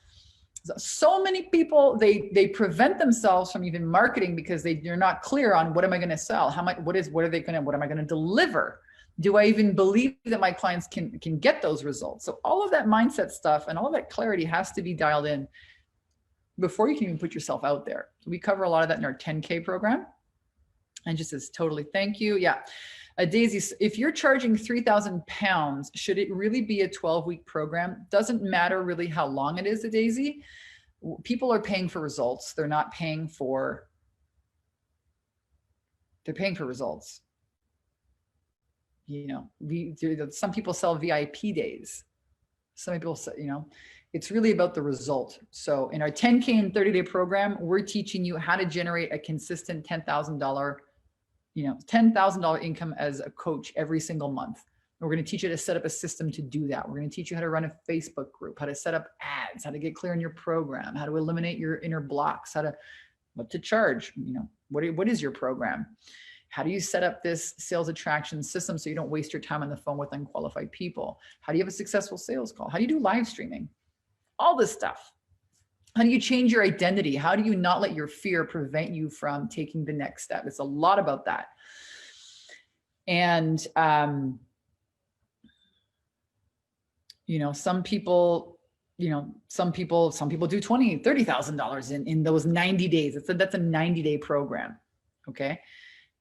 So many people, they prevent themselves from even marketing because they're not clear on what am I going to sell? How much, what am I going to deliver? Do I even believe that my clients can get those results? So all of that mindset stuff and all of that clarity has to be dialed in before you can even put yourself out there. So we cover a lot of that in our 10K program. And just says, totally, thank you. Yeah. Daisy, if you're charging 3,000 pounds, should it really be a 12-week program? Doesn't matter really how long it is, Daisy. People are paying for results. They're paying for results. You know, some people sell VIP days. Some people say, you know, it's really about the result. So in our 10K and 30-day program, we're teaching you how to generate a consistent $10,000, you know, $10,000 income as a coach every single month. We're going to teach you to set up a system to do that. We're going to teach you how to run a Facebook group, how to set up ads, how to get clear in your program, how to eliminate your inner blocks, what to charge, you know, what is your program? How do you set up this sales attraction system so you don't waste your time on the phone with unqualified people? How do you have a successful sales call? How do you do live streaming? All this stuff. How do you change your identity? How do you not let your fear prevent you from taking the next step? It's a lot about that. And, you know, some people do $20,000, $30,000 in those 90 days. That's a 90-day program. Okay.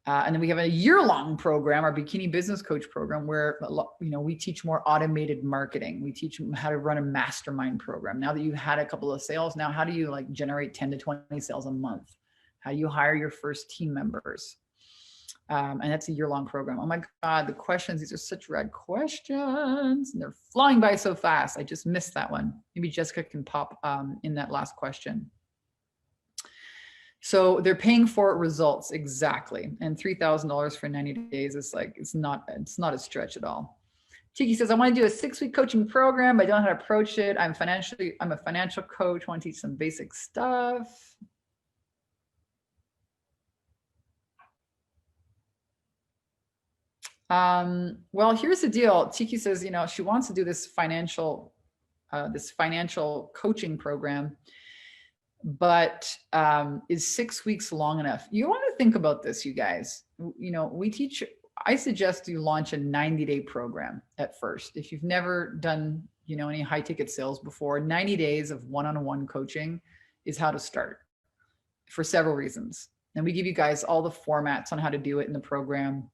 And then we have a year-long program, our Bikini Business Coach program, where, you know, we teach more automated marketing. We teach them how to run a mastermind program. Now that you've had a couple of sales, now how do you like generate 10 to 20 sales a month? How do you hire your first team members? And that's a year-long program. Oh my God, the questions, these are such rad questions. And they're flying by so fast. I just missed that one. Maybe Jessica can pop in that last question. So they're paying for results, exactly. And $3,000 for 90 days is like, it's not a stretch at all. Tiki says, I want to do a 6-week coaching program, but I don't know how to approach it. I'm a financial coach, want to teach some basic stuff. Well, here's the deal. Tiki says, you know, she wants to do this financial coaching program, but is 6 weeks long enough? You want to think about this, you guys. You know, I suggest you launch a 90-day program at first. If you've never done, you know, any high ticket sales before, 90 days of one-on-one coaching is how to start for several reasons. And we give you guys all the formats on how to do it in the program,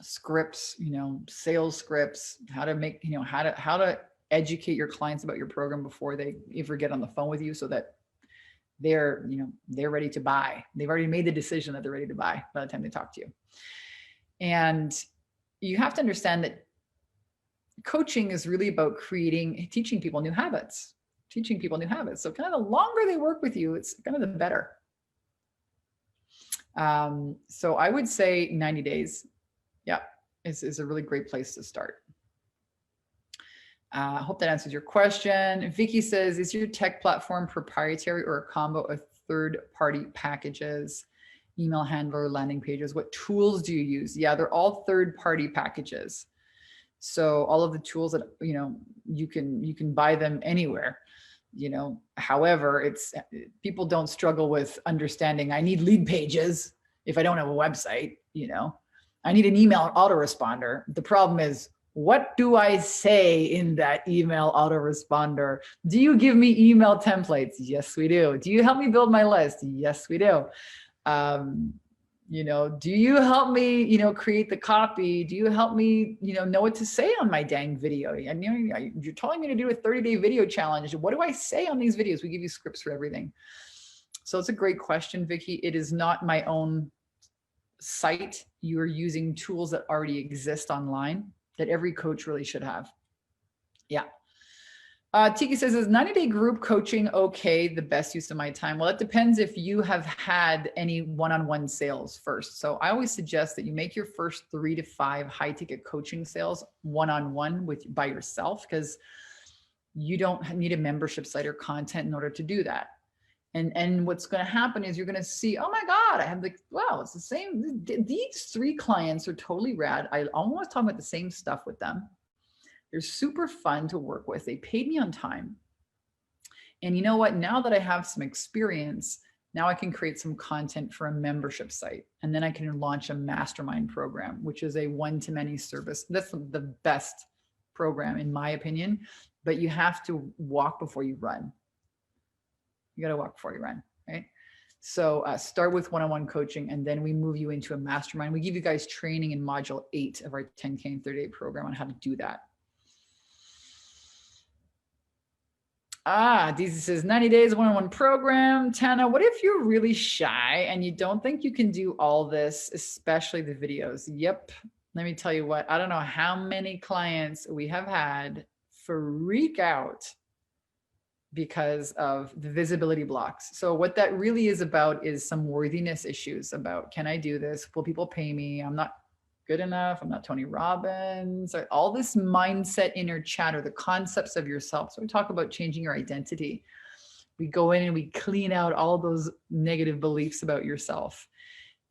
scripts, you know, sales scripts, how to make, you know, how to educate your clients about your program before they ever get on the phone with you, so that they're ready to buy. They've already made the decision that they're ready to buy by the time they talk to you. And you have to understand that coaching is really about teaching people new habits. So kind of the longer they work with you, it's kind of the better. So I would say 90 days. Yeah, is a really great place to start. I hope that answers your question. Vicky says, is your tech platform proprietary or a combo of third-party packages, email handler, landing pages? What tools do you use? Yeah, they're all third-party packages. So all of the tools that, you know, you can buy them anywhere, you know. However, people don't struggle with understanding, I need lead pages if I don't have a website, you know. I need an email autoresponder. The problem is, what do I say in that email autoresponder? Do you give me email templates? Yes, we do. Do you help me build my list? Yes, we do. You know, do you help me, you know, create the copy? Do you help me, you know what to say on my dang video? And you know, you're telling me to do a 30-day video challenge. What do I say on these videos? We give you scripts for everything. So it's a great question, Vicky. It is not my own site. You are using tools that already exist online that every coach really should have. Yeah. Tiki says, is 90-day group coaching okay, the best use of my time? Well, it depends if you have had any one-on-one sales first. So I always suggest that you make your first 3 to 5 high ticket coaching sales one-on-one by yourself, because you don't need a membership site or content in order to do that. And what's going to happen is you're going to see, oh my God, I have wow, it's the same. These 3 clients are totally rad. I almost talk about the same stuff with them. They're super fun to work with. They paid me on time. And you know what? Now that I have some experience, now I can create some content for a membership site. And then I can launch a mastermind program, which is a one-to-many service. That's the best program in my opinion, but you have to walk before you run. You got to walk before you run, right? So start with one-on-one coaching, and then we move you into a mastermind. We give you guys training in module 8 of our 10K and 30-day program on how to do that. Daisy says 90 days one-on-one program. Tana, what if you're really shy and you don't think you can do all this, especially the videos? Yep. let me tell you what, I don't know how many clients we have had freak out because of the visibility blocks. So what that really is about is some worthiness issues about, can I do this? Will people pay me? I'm not good enough. I'm not Tony Robbins. All this mindset inner chatter, the concepts of yourself. So we talk about changing your identity. We go in and we clean out all those negative beliefs about yourself.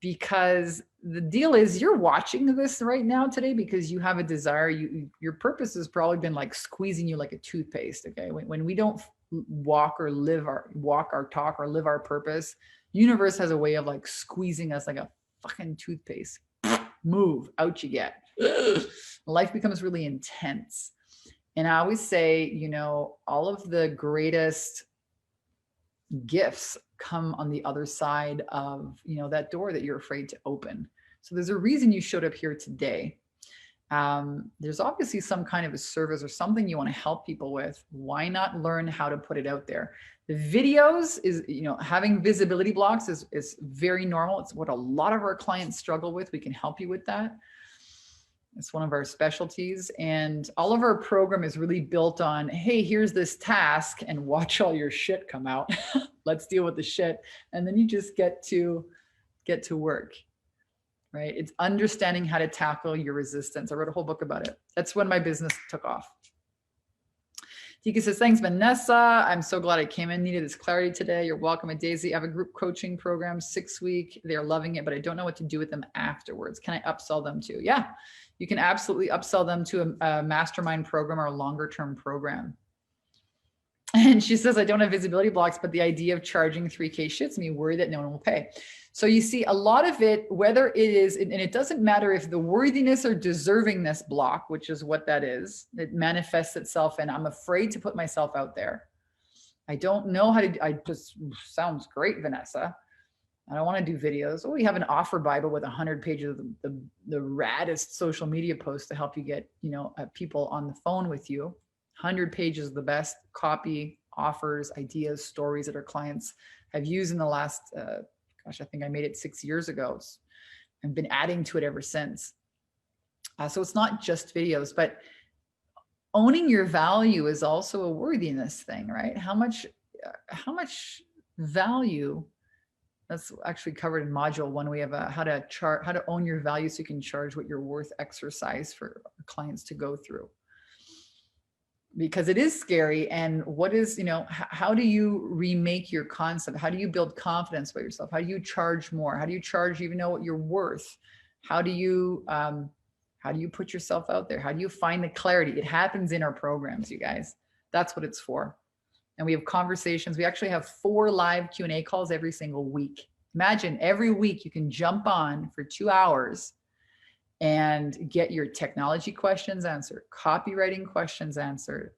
Because the deal is, you're watching this right now today because you have a desire. Your purpose has probably been like squeezing you like a toothpaste. Okay, when we don't walk or live our talk or live our purpose, universe has a way of like squeezing us like a fucking toothpaste. Move out you get. Life becomes really intense. And I always say, you know, all of the greatest gifts come on the other side of, you know, that door that you're afraid to open. So there's a reason you showed up here today. There's obviously some kind of a service or something you want to help people with. Why not learn how to put it out there? The videos is, you know, having visibility blocks is very normal. It's what a lot of our clients struggle with. We can help you with that. It's one of our specialties, and all of our program is really built on, hey, here's this task and watch all your shit come out. Let's deal with the shit. And then you just get to work, right? It's understanding how to tackle your resistance. I wrote a whole book about it. That's when my business took off. Tika says, thanks, Vanessa. I'm so glad I came in. Needed this clarity today. You're welcome. Daisy, I have a group coaching program, 6-week. They're loving it, but I don't know what to do with them afterwards. Can I upsell them to? Yeah, you can absolutely upsell them to a mastermind program or a longer term program. And she says, I don't have visibility blocks, but the idea of charging $3K shits me, worry that no one will pay. So you see a lot of it, whether it is, and it doesn't matter if the worthiness or deservingness block, which is what that is, it manifests itself in, I'm afraid to put myself out there. I don't know how to, I just, sounds great, Vanessa. I don't want to do videos. Oh, we have an offer Bible with 100 pages of the raddest social media posts to help you get, you know, people on the phone with you. 100 pages of the best copy, offers, ideas, stories that our clients have used in the last, gosh, I think I made it 6 years ago. I've been adding to it ever since. So it's not just videos, but owning your value is also a worthiness thing, right? How much value, that's actually covered in module 1. We have a how to own your value so you can charge what you're worth exercise for clients to go through. Because it is scary. And what is, you know, how do you remake your concept? How do you build confidence about yourself? How do you charge more? How do you charge even know what you're worth? How do you put yourself out there? How do you find the clarity? It happens in our programs, you guys. That's what it's for. And we have conversations. We actually have 4 live Q&A calls every single week. Imagine every week you can jump on for 2 hours and get your technology questions answered, copywriting questions answered.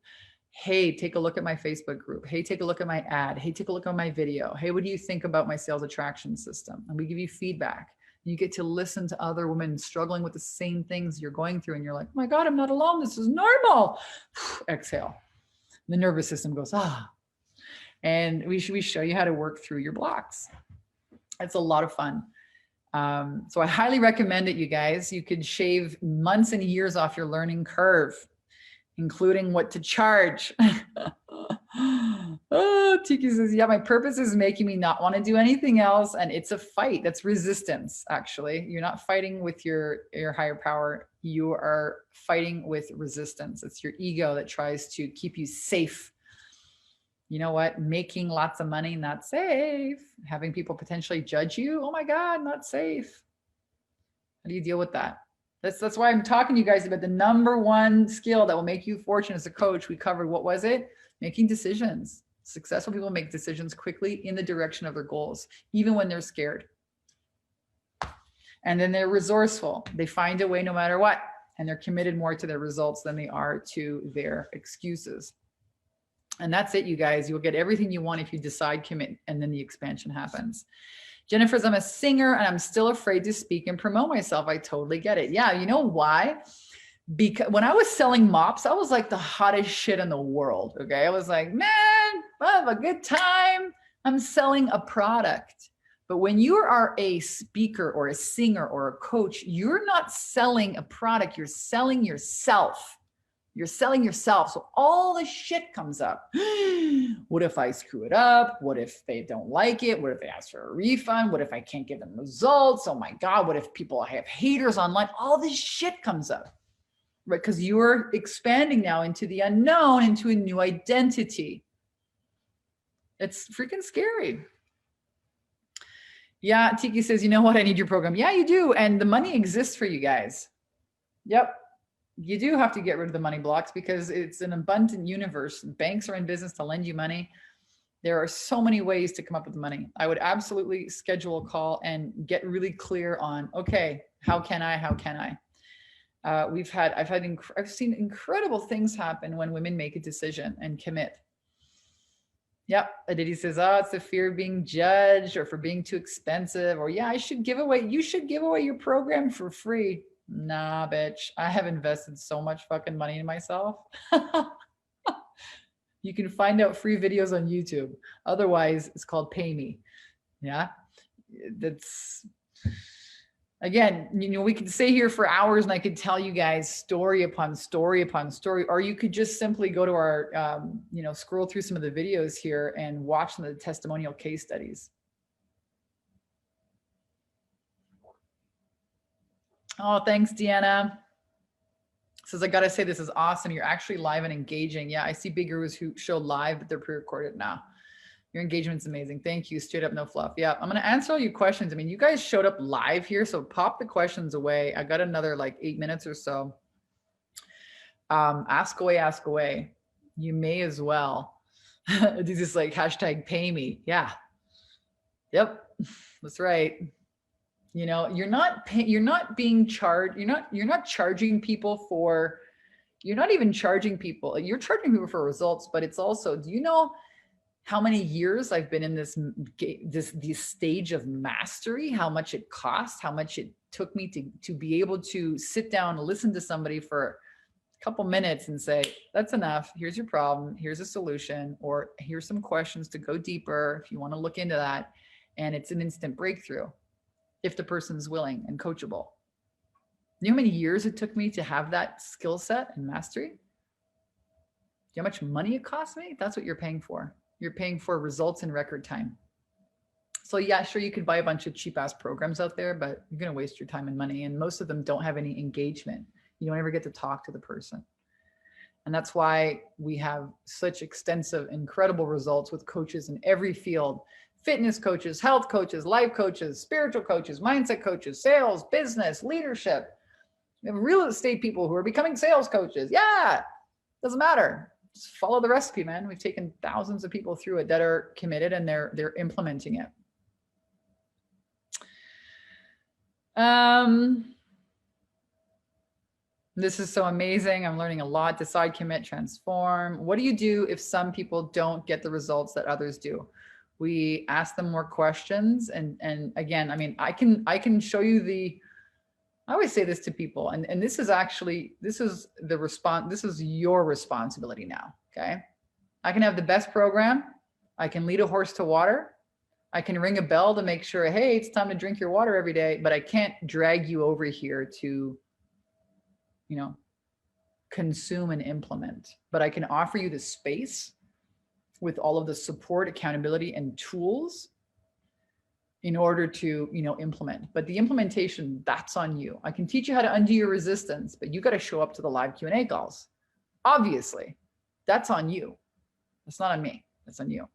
Hey, take a look at my Facebook group. Hey, take a look at my ad. Hey, take a look at my video. Hey, what do you think about my sales attraction system? And we give you feedback. You get to listen to other women struggling with the same things you're going through. And you're like, oh my God, I'm not alone. This is normal. Exhale. The nervous system goes, ah. And we show you how to work through your blocks. It's a lot of fun. So I highly recommend it, you guys. You could shave months and years off your learning curve, including what to charge. Oh, Tiki says, yeah, my purpose is making me not want to do anything else. And it's a fight. That's resistance, actually. You're not fighting with your higher power. You are fighting with resistance. It's your ego that tries to keep you safe. You know what? Making lots of money, not safe. Having people potentially judge you. Oh my God, not safe. How do you deal with that? That's why I'm talking to you guys about the #1 skill that will make you fortune as a coach. We covered, what was it? Making decisions. Successful people make decisions quickly in the direction of their goals, even when they're scared. And then they're resourceful. They find a way no matter what. And they're committed more to their results than they are to their excuses. And that's it, you guys. You'll get everything you want if you decide, commit, and then the expansion happens. Jennifer's, I'm a singer and I'm still afraid to speak and promote myself. I totally get it. Yeah, you know why? Because when I was selling mops, I was like the hottest shit in the world. Okay. I was like, man, I have a good time. I'm selling a product. But when you are a speaker or a singer or a coach, you're not selling a product, you're selling yourself. You're selling yourself. So all the shit comes up. What if I screw it up? What if they don't like it? What if they ask for a refund? What if I can't give them results? Oh my God, what if people have haters online? All this shit comes up, right? Because you're expanding now into the unknown, into a new identity. It's freaking scary. Yeah, Tiki says, you know what? I need your program. Yeah, you do. And the money exists for you guys. Yep. You do have to get rid of the money blocks because it's an abundant universe. Banks are in business to lend you money. There are so many ways to come up with money. I would absolutely schedule a call and get really clear on, okay, how can I? I've seen incredible things happen when women make a decision and commit. Yep. Aditi says, oh, it's the fear of being judged or for being too expensive, or yeah, you should give away your program for free. Nah, bitch. I have invested so much fucking money in myself. You can find out free videos on YouTube. Otherwise, it's called pay me. Yeah. That's, again, we could stay here for hours and I could tell you guys story upon story upon story, or you could just simply go to our, scroll through some of the videos here and watch some of the testimonial case studies. Oh, thanks, Deanna. Says, I got to say, this is awesome. You're actually live and engaging. Yeah, I see big gurus who show live, but they're pre-recorded now. Your engagement's amazing. Thank you. Straight up, no fluff. Yeah, I'm going to answer all your questions. I mean, you guys showed up live here, so pop the questions away. I got another like 8 minutes or so. Ask away. You may as well. This is like hashtag pay me. Yeah. Yep. That's right. You're not even charging people for results, but it's also, do you know how many years I've been in this stage of mastery, how much it cost, how much it took me to be able to sit down and listen to somebody for a couple minutes and say, that's enough. Here's your problem. Here's a solution, or here's some questions to go deeper if you want to look into that. And it's an instant breakthrough if the person's willing and coachable. You know how many years it took me to have that skill set and mastery? Do you know how much money it cost me? That's what you're paying for. You're paying for results in record time. So yeah, sure, you could buy a bunch of cheap ass programs out there, but you're going to waste your time and money. And most of them don't have any engagement. You don't ever get to talk to the person. And that's why we have such extensive, incredible results with coaches in every field. Fitness coaches, health coaches, life coaches, spiritual coaches, mindset coaches, sales, business, leadership. We have real estate people who are becoming sales coaches. Yeah, doesn't matter. Just follow the recipe, man. We've taken thousands of people through it that are committed and they're implementing it. This is so amazing. I'm learning a lot. Decide, commit, transform. What do you do if some people don't get the results that others do? We ask them more questions. And again, I mean, I can show you I always say this to people, and this is your responsibility now. Okay. I can have the best program. I can lead a horse to water. I can ring a bell to make sure, hey, it's time to drink your water every day, but I can't drag you over here to, consume and implement. But I can offer you the space with all of the support, accountability, and tools in order to, implement. But the implementation, that's on you. I can teach you how to undo your resistance, but you got to show up to the live Q&A calls. Obviously, that's on you. That's not on me. That's on you.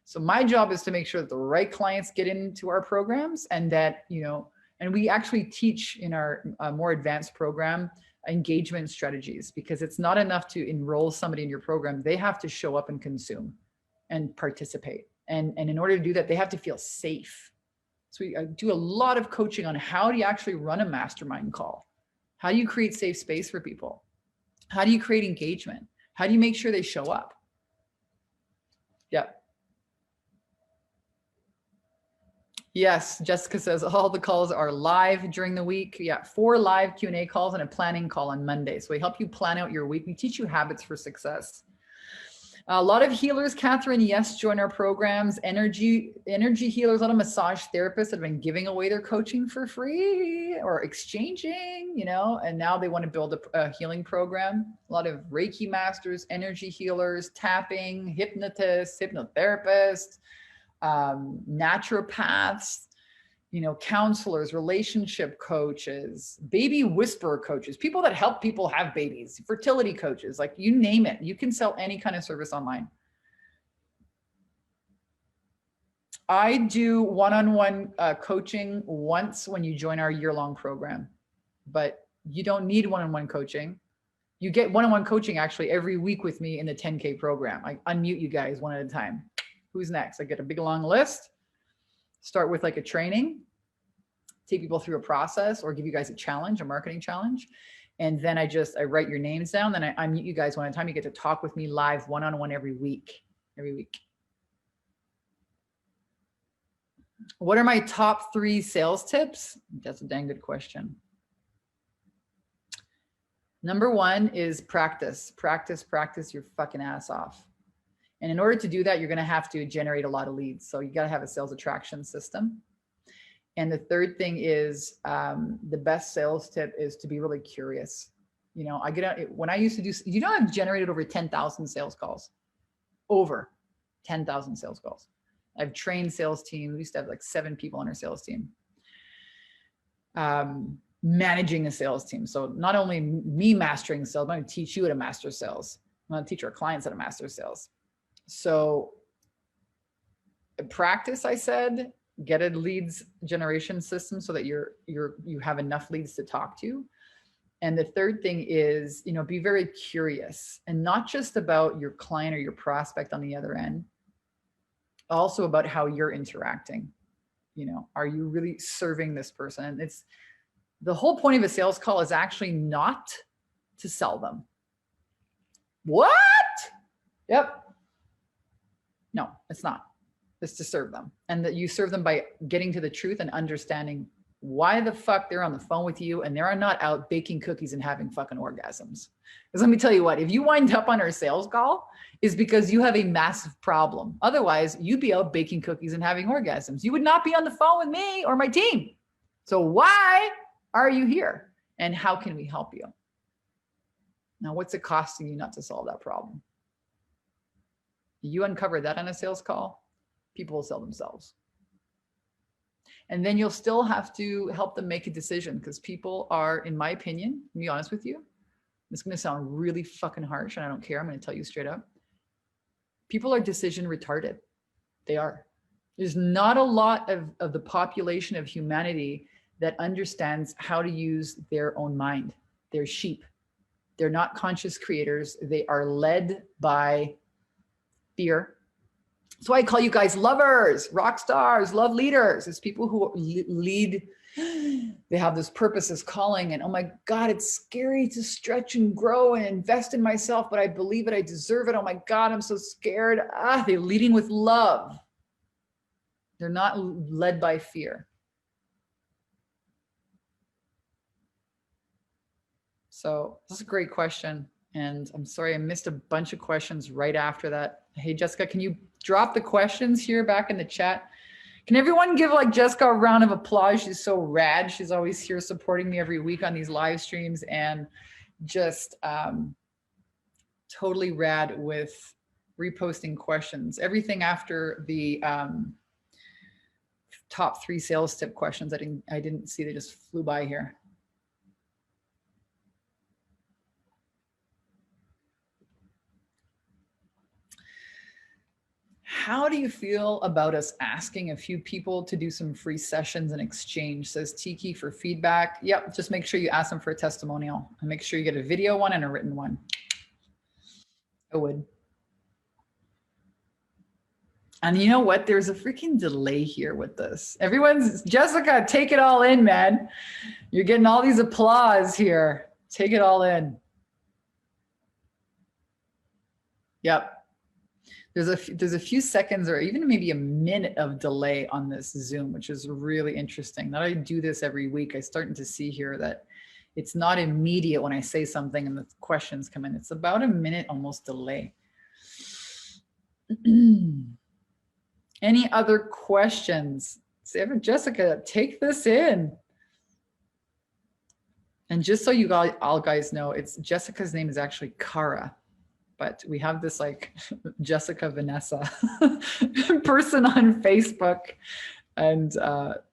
So my job is to make sure that the right clients get into our programs, and that, and we actually teach in our more advanced program engagement strategies, because it's not enough to enroll somebody in your program. They have to show up and consume and participate. And in order to do that, they have to feel safe. So we do a lot of coaching on how do you actually run a mastermind call? How do you create safe space for people? How do you create engagement? How do you make sure they show up? Yep. Yes, Jessica says all the calls are live during the week. Yeah, 4 live Q&A calls and a planning call on Monday. So we help you plan out your week. We teach you habits for success. A lot of healers, Catherine, yes, join our programs. Energy healers, a lot of massage therapists have been giving away their coaching for free or exchanging, you know, and now they want to build a healing program. A lot of Reiki masters, energy healers, tapping, hypnotists, hypnotherapists, naturopaths, you know, counselors, relationship coaches, baby whisperer coaches, people that help people have babies, fertility coaches, like you name it. You can sell any kind of service online. I do one-on-one coaching once when you join our year-long program, but you don't need one-on-one coaching. You get one-on-one coaching actually every week with me in the 10K program. I unmute you guys one at a time. Who's next? I get a big long list. Start with like a training, take people through a process or give you guys a challenge, a marketing challenge. And then I write your names down. Then I unmute you guys one at a time. You get to talk with me live one-on-one every week. What are my top 3 sales tips? That's a dang good question. Number 1 is practice. Practice your fucking ass off. And in order to do that, you're going to have to generate a lot of leads. So you got to have a sales attraction system. And the third thing is the best sales tip is to be really curious. You know, when I used to do, you know, I've generated over 10,000 sales calls, over 10,000 sales calls. I've trained sales teams. We used to have like 7 people on our sales team. Managing a sales team. So not only me mastering sales, I'm going to teach you how to master sales. I'm going to teach our clients how to master sales. So practice, I said, get a leads generation system so that you have enough leads to talk to. And the third thing is, you know, be very curious, and not just about your client or your prospect on the other end, also about how you're interacting. You know, are you really serving this person? And it's the whole point of a sales call is actually not to sell them. What? Yep. No, it's not. It's to serve them. And that you serve them by getting to the truth and understanding why the fuck they're on the phone with you and they're not out baking cookies and having fucking orgasms. Because let me tell you what, if you wind up on our sales call, is because you have a massive problem. Otherwise, you'd be out baking cookies and having orgasms. You would not be on the phone with me or my team. So why are you here? And how can we help you? Now, what's it costing you not to solve that problem? You uncover that on a sales call, people will sell themselves. And then you'll still have to help them make a decision, because people are, in my opinion, to be honest with you, it's going to sound really fucking harsh and I don't care. I'm going to tell you straight up. People are decision retarded. They are. There's not a lot of the population of humanity that understands how to use their own mind. They're sheep. They're not conscious creators. They are led by fear. So I call you guys lovers, rock stars, love leaders. It's people who lead. They have this purpose, this calling, and oh my God, it's scary to stretch and grow and invest in myself, but I believe it, I deserve it. Oh my God, I'm so scared. They're leading with love. They're not led by fear. So this is a great question. And I'm sorry, I missed a bunch of questions right after that. Hey, Jessica, can you drop the questions here back in the chat? Can everyone give like Jessica a round of applause? She's so rad. She's always here supporting me every week on these live streams, and just totally rad with reposting questions. Everything after the top 3 sales tip questions. I didn't see, they just flew by here. How do you feel about us asking a few people to do some free sessions in exchange? Says Tiki for feedback. Yep, just make sure you ask them for a testimonial and make sure you get a video one and a written one. I would. And you know what? There's a freaking delay here with this. Everyone's, Jessica, take it all in, man. You're getting all these applause here. Take it all in. Yep. There's a few seconds or even maybe a minute of delay on this Zoom, which is really interesting. Now I do this every week. I'm starting to see here that it's not immediate when I say something and the questions come in. It's about a minute almost delay. Any other questions? Jessica, take this in. And just so you guys, all guys know, it's Jessica's name is actually Kara, but we have this like Jessica Vanessa person on Facebook, and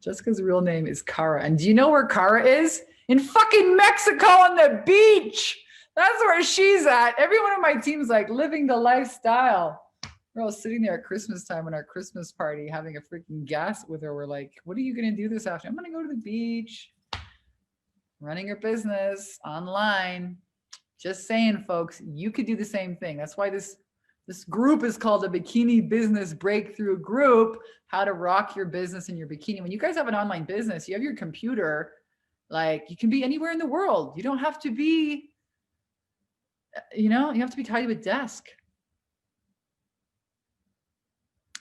Jessica's real name is Kara. And do you know where Kara is? In fucking Mexico on the beach. That's where she's at. Every one of my team's like living the lifestyle. We're all sitting there at Christmas time in our Christmas party having a freaking gas with her. We're like, what are you going to do this afternoon? I'm going to go to the beach. Running your business online. Just saying, folks, you could do the same thing. That's why this group is called a Bikini Business Breakthrough Group, how to rock your business in your bikini. When you guys have an online business, you have your computer, like you can be anywhere in the world. You don't have to be, you have to be tied to a desk.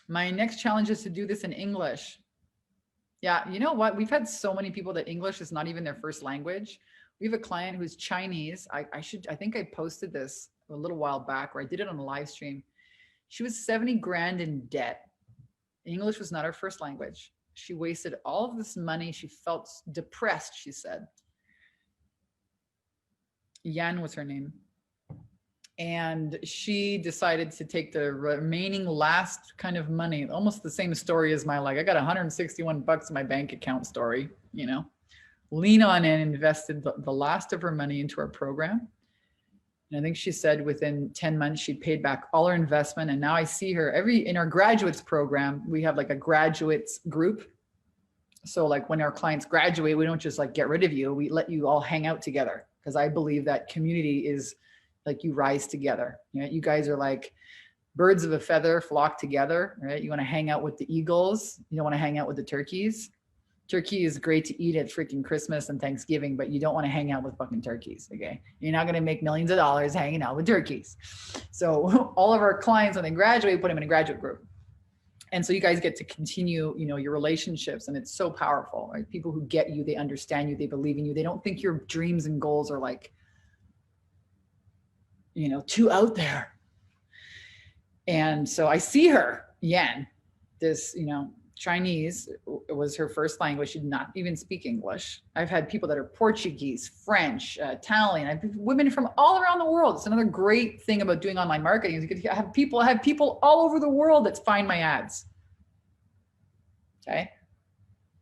My next challenge is to do this in English. Yeah, you know what? We've had so many people that English is not even their first language. We have a client who's Chinese. I think I posted this a little while back, or I did it on a live stream. She was 70 grand in debt. English was not her first language. She wasted all of this money. She felt depressed, she said. Yan was her name. And she decided to take the remaining last kind of money, almost the same story as my, like, I got 161 bucks in my bank account story, lean on and invested the last of her money into our program. And I think she said within 10 months, she'd paid back all her investment. And now I see her in our graduates program, we have like a graduates group. So like when our clients graduate, we don't just like get rid of you. We let you all hang out together, because I believe that community is like you rise together. You guys are like birds of a feather flock together, right? You want to hang out with the eagles. You don't want to hang out with the turkeys. Turkey is great to eat at freaking Christmas and Thanksgiving, but you don't want to hang out with fucking turkeys, okay? You're not going to make millions of dollars hanging out with turkeys. So all of our clients, when they graduate, put them in a graduate group. And so you guys get to continue, your relationships, and it's so powerful, right? People who get you, they understand you, they believe in you. They don't think your dreams and goals are like, too out there. And so I see her, Yan, this, Chinese was her first language. She did not even speak English. I've had people that are Portuguese, French, Italian. I've women from all around the world. It's another great thing about doing online marketing is you could have people all over the world that find my ads. Okay.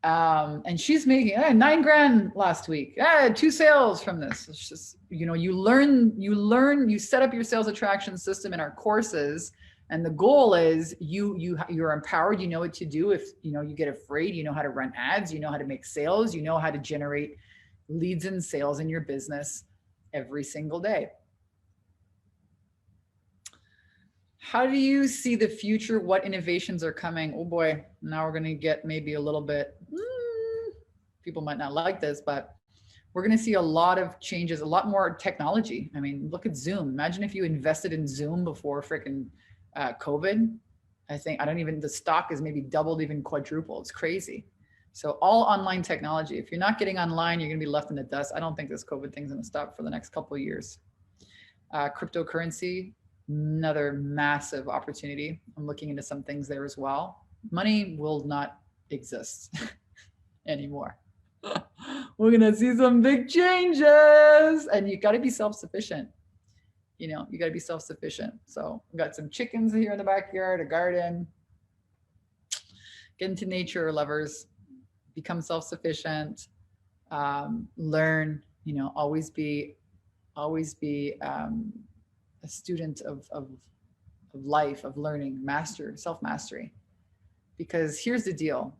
And she's making 9 grand last week. 2 sales from this. It's just, you set up your sales attraction system in our courses. And the goal is you're empowered. You know what to do. If you get afraid, you know how to run ads, you know how to make sales, you know how to generate leads and sales in your business every single day. How do you see the future? What innovations are coming? Oh boy, now we're going to get maybe a little bit, people might not like this, but we're going to see a lot of changes, a lot more technology. I mean, look at Zoom. Imagine if you invested in Zoom before freaking COVID. The stock is maybe doubled, even quadrupled. It's crazy. So all online technology. If you're not getting online, you're going to be left in the dust. I don't think this COVID thing's going to stop for the next couple of years. Cryptocurrency, another massive opportunity. I'm looking into some things there as well. Money will not exist anymore. We're going to see some big changes, and you got to be self-sufficient. You got to be self-sufficient. So we've got some chickens here in the backyard, a garden. Get into nature, lovers. Become self-sufficient. Learn. Always be a student of life, of learning, self-mastery. Because here's the deal.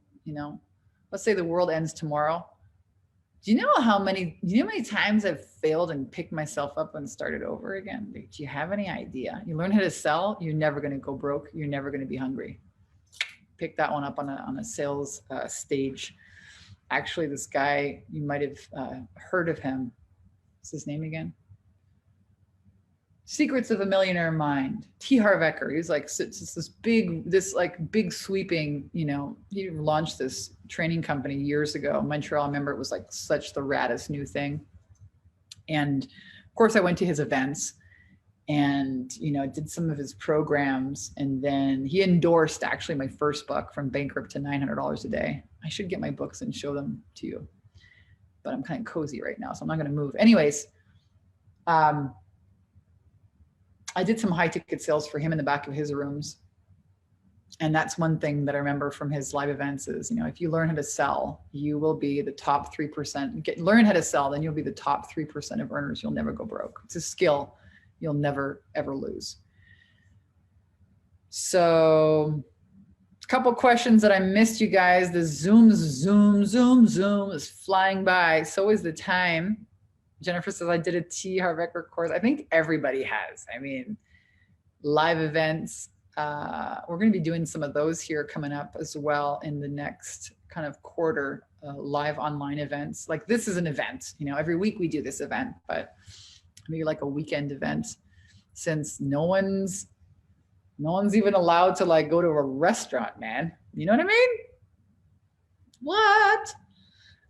Let's say the world ends tomorrow. Do you know how many times I've failed and picked myself up and started over again? Do you have any idea? You learn how to sell, you're never going to go broke. You're never going to be hungry. Pick that one up on a sales stage. Actually, this guy, you might have heard of him. What's his name again? Secrets of a Millionaire Mind. T. Harv Eker. He was like this big sweeping, he launched this training company years ago in Montreal. I remember it was like such the raddest new thing. And of course I went to his events, and, you know, did some of his programs. And then he endorsed actually my first book, From Bankrupt to $900 a Day. I should get my books and show them to you, but I'm kind of cozy right now, so I'm not going to move. Anyways, I did some high ticket sales for him in the back of his rooms. And that's one thing that I remember from his live events is, you know, if you learn how to sell, you will be the top 3%. Learn how to sell, then you'll be the top 3% of earners. You'll never go broke. It's a skill you'll never, ever lose. So a couple questions that I missed, you guys. The zoom is flying by. So is the time. Jennifer says, I did a T. Harv Eker course. I think everybody has. I mean, live events. We're going to be doing some of those here coming up as well in the next kind of quarter, live online events. Like this is an event, you know, every week we do this event, but maybe like a weekend event, since no one's even allowed to like go to a restaurant, man. You know what I mean? What?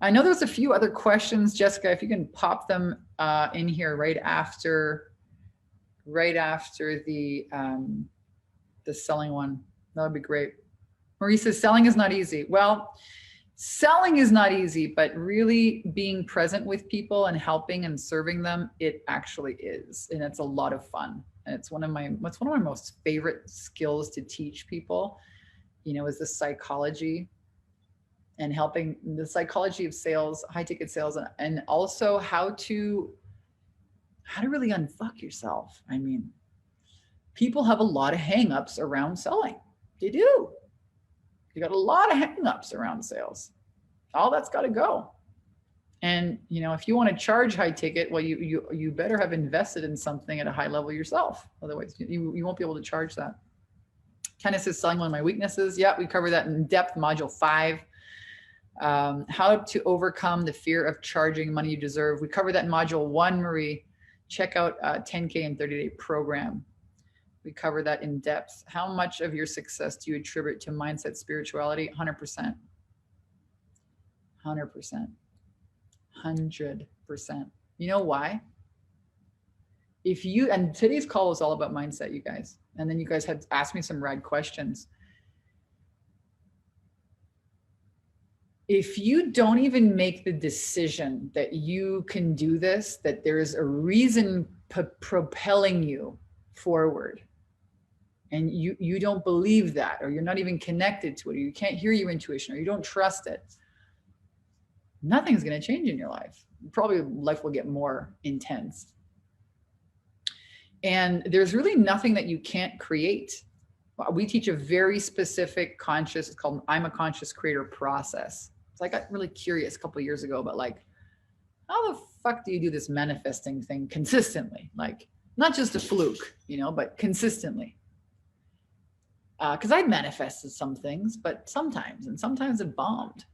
I know there's a few other questions, Jessica, if you can pop them in here right after the selling one, that would be great. Marie says, selling is not easy. Well, selling is not easy, but really being present with people and helping and serving them, it actually is. And it's a lot of fun. And it's one of my most favorite skills to teach people, you know, is the psychology and helping the psychology of sales, high ticket sales, and also how to really unfuck yourself. I mean, people have a lot of hangups around selling. They do. You got a lot of hangups around sales. All that's got to go. And, you know, if you want to charge high ticket, well, you better have invested in something at a high level yourself. Otherwise, you won't be able to charge that. Kenneth is selling one of my weaknesses. Yeah, we covered that in depth, module 5. How to overcome the fear of charging money you deserve. We covered that in module 1, Marie. Check out 10K and 30-day program. We cover that in depth. How much of your success do you attribute to mindset, spirituality? 100%. 100%. 100%. You know why? And today's call was all about mindset, you guys. And then you guys had asked me some rad questions. If you don't even make the decision that you can do this, that there is a reason propelling you forward, and you don't believe that, or you're not even connected to it, or you can't hear your intuition, or you don't trust it, nothing's going to change in your life. Probably life will get more intense. And there's really nothing that you can't create. We teach a very specific conscious, it's called I'm a Conscious Creator process. So I got really curious a couple of years ago about like, how the fuck do you do this manifesting thing consistently? Like not just a fluke, you know, but consistently. Because I manifested some things, but sometimes it bombed.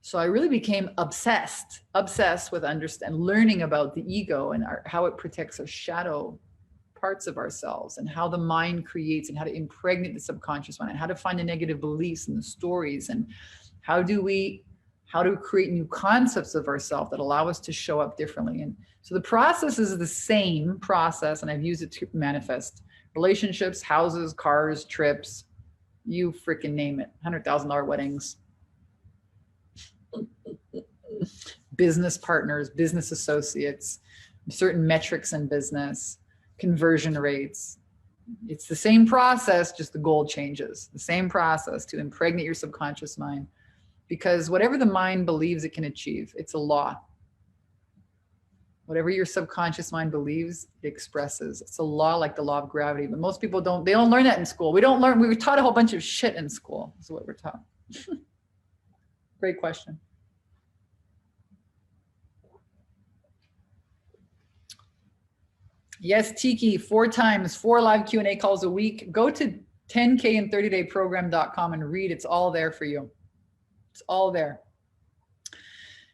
So I really became obsessed with learning about the ego and how it protects our shadow parts of ourselves, and how the mind creates, and how to impregnate the subconscious mind, and how to find the negative beliefs and the stories, and how to create new concepts of ourselves that allow us to show up differently. And so the process is the same process, and I've used it to manifest relationships, houses, cars, trips, you freaking name it, $100,000 weddings, business partners, business associates, certain metrics in business, conversion rates. It's the same process, just the goal changes. The same process to impregnate your subconscious mind, because whatever the mind believes it can achieve, it's a law. Whatever your subconscious mind believes, it expresses. It's a law, like the law of gravity, but most people don't learn that in school. We were taught a whole bunch of shit in school. That's what we're taught. Great question. Yes, Tiki, 4 times, 4 live Q&A calls a week. Go to 10K and 30dayprogram.com and read. It's all there for you. It's all there.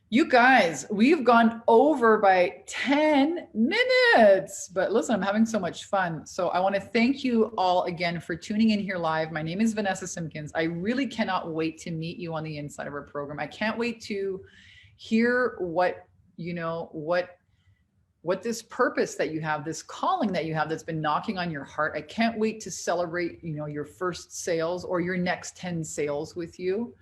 You guys, we've gone over by 10 minutes, but listen, I'm having so much fun. So I want to thank you all again for tuning in here live. My name is Vanessa Simpkins. I really cannot wait to meet you on the inside of our program. I can't wait to hear what what this purpose that you have, this calling that you have that's been knocking on your heart. I can't wait to celebrate, your first sales or your next 10 sales with you.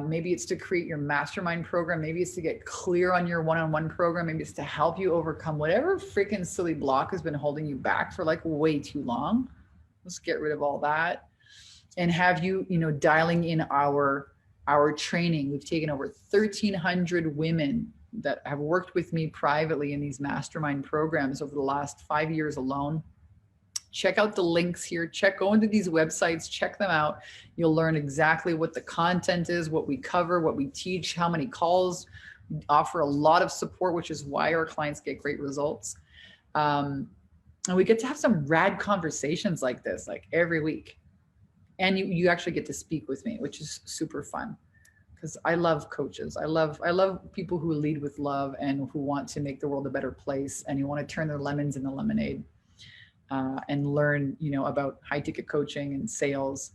Maybe it's to create your mastermind program. Maybe it's to get clear on your one-on-one program. Maybe it's to help you overcome whatever freaking silly block has been holding you back for like way too long. Let's get rid of all that and have you, dialing in our training. We've taken over 1,300 women that have worked with me privately in these mastermind programs over the last 5 years alone. Check out the links here. Go into these websites, check them out. You'll learn exactly what the content is, what we cover, what we teach, how many calls. We offer a lot of support, which is why our clients get great results. And we get to have some rad conversations like this, like every week. And you actually get to speak with me, which is super fun. Because I love coaches. I love people who lead with love and who want to make the world a better place and who want to turn their lemons into lemonade. And learn, about high ticket coaching and sales.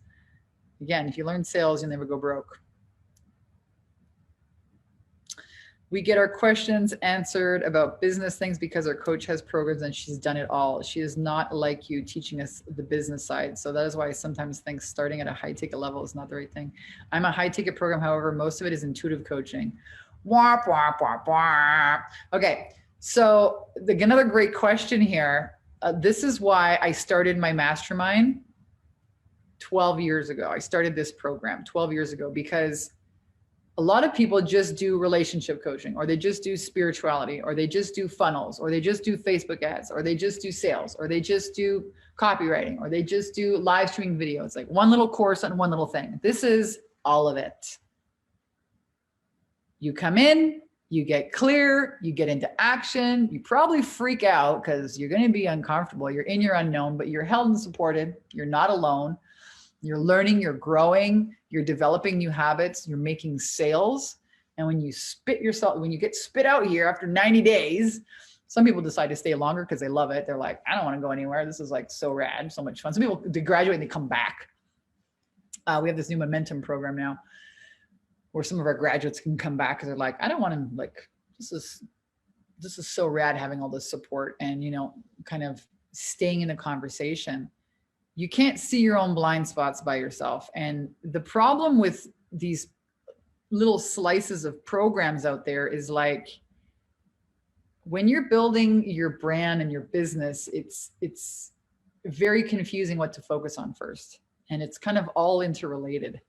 Again, if you learn sales, you'll never go broke. We get our questions answered about business things because our coach has programs and she's done it all. She is not like you teaching us the business side. So that is why I sometimes think starting at a high ticket level is not the right thing. I'm a high ticket program. However, most of it is intuitive coaching. Wah, wah, wah, wah. Okay. So another great question here. This is why I started my mastermind 12 years ago. I started this program 12 years ago because a lot of people just do relationship coaching, or they just do spirituality, or they just do funnels, or they just do Facebook ads, or they just do sales, or they just do copywriting, or they just do live streaming videos, like one little course on one little thing. This is all of it. You come in, you get clear, you get into action, you probably freak out because you're going to be uncomfortable. You're in your unknown, but you're held and supported. You're not alone. You're learning, you're growing, you're developing new habits, you're making sales. And when you get spit out here after 90 days, some people decide to stay longer because they love it. They're like, I don't want to go anywhere. This is like so rad, so much fun. Some people, they graduate and they come back. We have this new momentum program now, where some of our graduates can come back because they're like, I don't want to, like, this is so rad having all this support and, kind of staying in the conversation. You can't see your own blind spots by yourself. And the problem with these little slices of programs out there is like, when you're building your brand and your business, it's very confusing what to focus on first. And it's kind of all interrelated.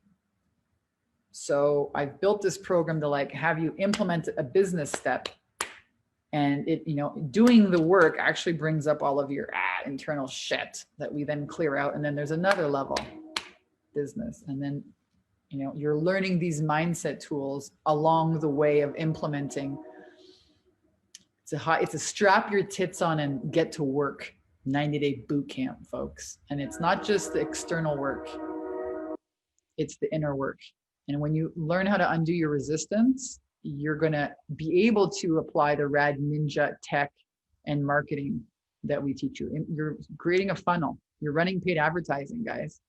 So I've built this program to like have you implement a business step, and it, doing the work actually brings up all of your internal shit that we then clear out. And then there's another level, business. And then, you're learning these mindset tools along the way of implementing. It's a strap your tits on and get to work 90-day boot camp, folks. And it's not just the external work, it's the inner work. And when you learn how to undo your resistance, you're going to be able to apply the rad ninja tech and marketing that we teach you. You're creating a funnel. You're running paid advertising, guys.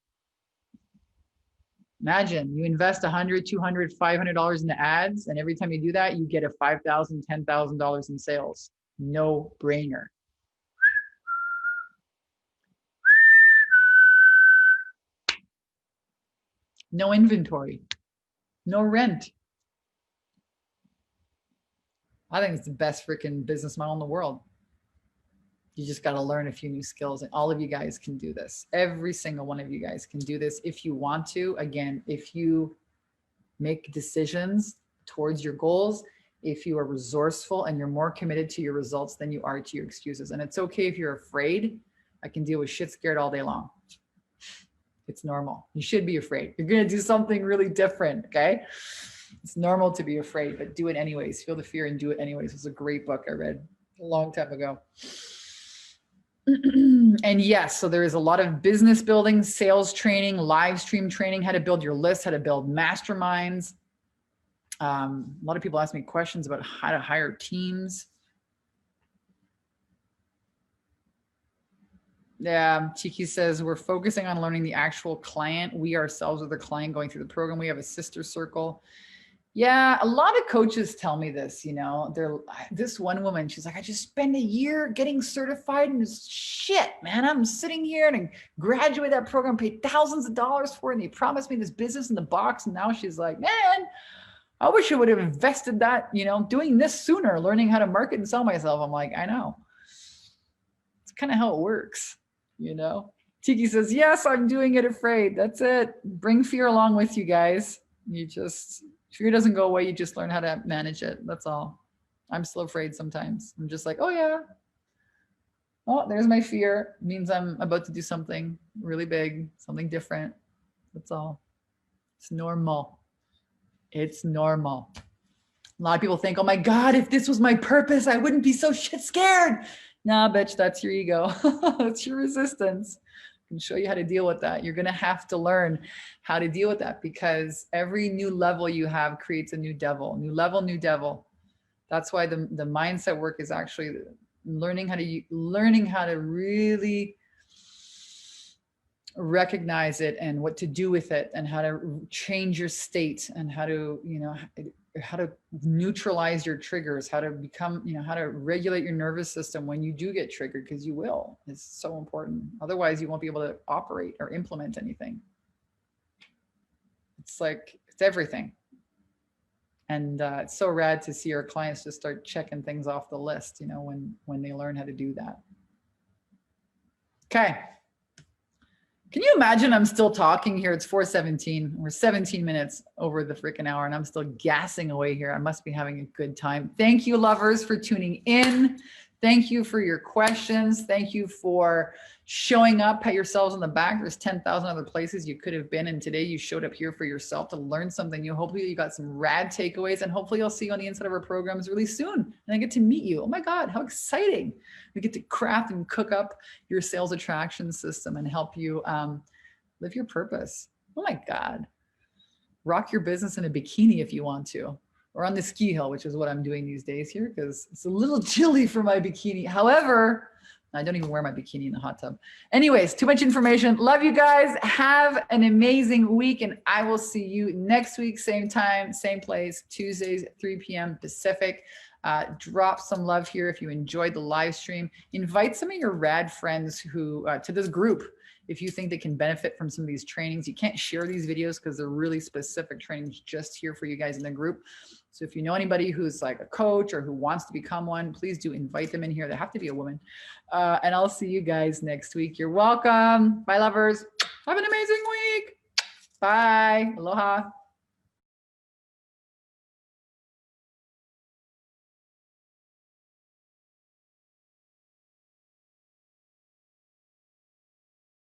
Imagine you invest $100, $200, $500 into ads, and every time you do that, you get a $5,000, $10,000 in sales. No brainer. No inventory. No rent. I think it's the best freaking business model in the world. You just got to learn a few new skills, and all of you guys can do this. Every single one of you guys can do this if you want to. Again, if you make decisions towards your goals, if you are resourceful and you're more committed to your results than you are to your excuses. And it's okay if you're afraid. I can deal with shit scared all day long. It's normal. You should be afraid. You're going to do something really different. Okay. It's normal to be afraid, but do it anyways. Feel the fear and do it anyways. It's a great book I read a long time ago. And yes, so there is a lot of business building, sales training, live stream training, how to build your list, how to build masterminds. A lot of people ask me questions about how to hire teams. Yeah, Tiki says, we're focusing on learning the actual client. We ourselves are the client going through the program. We have a sister circle. Yeah, a lot of coaches tell me this, you know, this one woman, she's like, I just spent a year getting certified and this shit, man. I'm sitting here and I graduate that program, paid thousands of dollars for it. And they promised me this business in the box. And now she's like, man, I wish I would have invested that, you know, doing this sooner, learning how to market and sell myself. I'm like, I know. It's kind of how it works, you know? Tiki says, yes, I'm doing it afraid. That's it. Bring fear along with you guys. Fear doesn't go away. You just learn how to manage it. That's all. I'm still afraid sometimes. I'm just like, oh yeah. Oh, there's my fear. It means I'm about to do something really big, something different. That's all. It's normal. It's normal. A lot of people think, oh my God, if this was my purpose, I wouldn't be so shit scared. Nah, bitch, that's your ego. That's your resistance. I can show you how to deal with that. You're going to have to learn how to deal with that because every new level you have creates a new devil. New level, new devil. That's why the mindset work is actually learning how to really recognize it and what to do with it and how to change your state and how to, you know, how to neutralize your triggers, how to become, you know, how to regulate your nervous system when you do get triggered, because you will. It's so important. Otherwise, you won't be able to operate or implement anything. It's like, it's everything. And it's so rad to see our clients just start checking things off the list, you know, when they learn how to do that. Okay. Can you imagine I'm still talking here? It's 4:17. We're 17 minutes over the freaking hour and I'm still gassing away here. I must be having a good time. Thank you, lovers, for tuning in. Thank you for your questions. Thank you for showing up. Pat yourselves on the back. There's 10,000 other places you could have been. And today you showed up here for yourself to learn something new. Hopefully you got some rad takeaways and hopefully I'll see you on the inside of our programs really soon. And I get to meet you. Oh my God, how exciting. We get to craft and cook up your sales attraction system and help you live your purpose. Oh my God. Rock your business in a bikini if you want to, or on the ski hill, which is what I'm doing these days here because it's a little chilly for my bikini. However, I don't even wear my bikini in the hot tub. Anyways, too much information. Love you guys. Have an amazing week. And I will see you next week, same time, same place, Tuesdays, 3 p.m. Pacific. Drop some love here if you enjoyed the live stream. Invite some of your rad friends who to this group if you think they can benefit from some of these trainings. You can't share these videos because they're really specific trainings just here for you guys in the group. So if you know anybody who's like a coach or who wants to become one, please do invite them in here. They have to be a woman. And I'll see you guys next week. You're welcome. Bye, lovers. Have an amazing week. Bye. Aloha.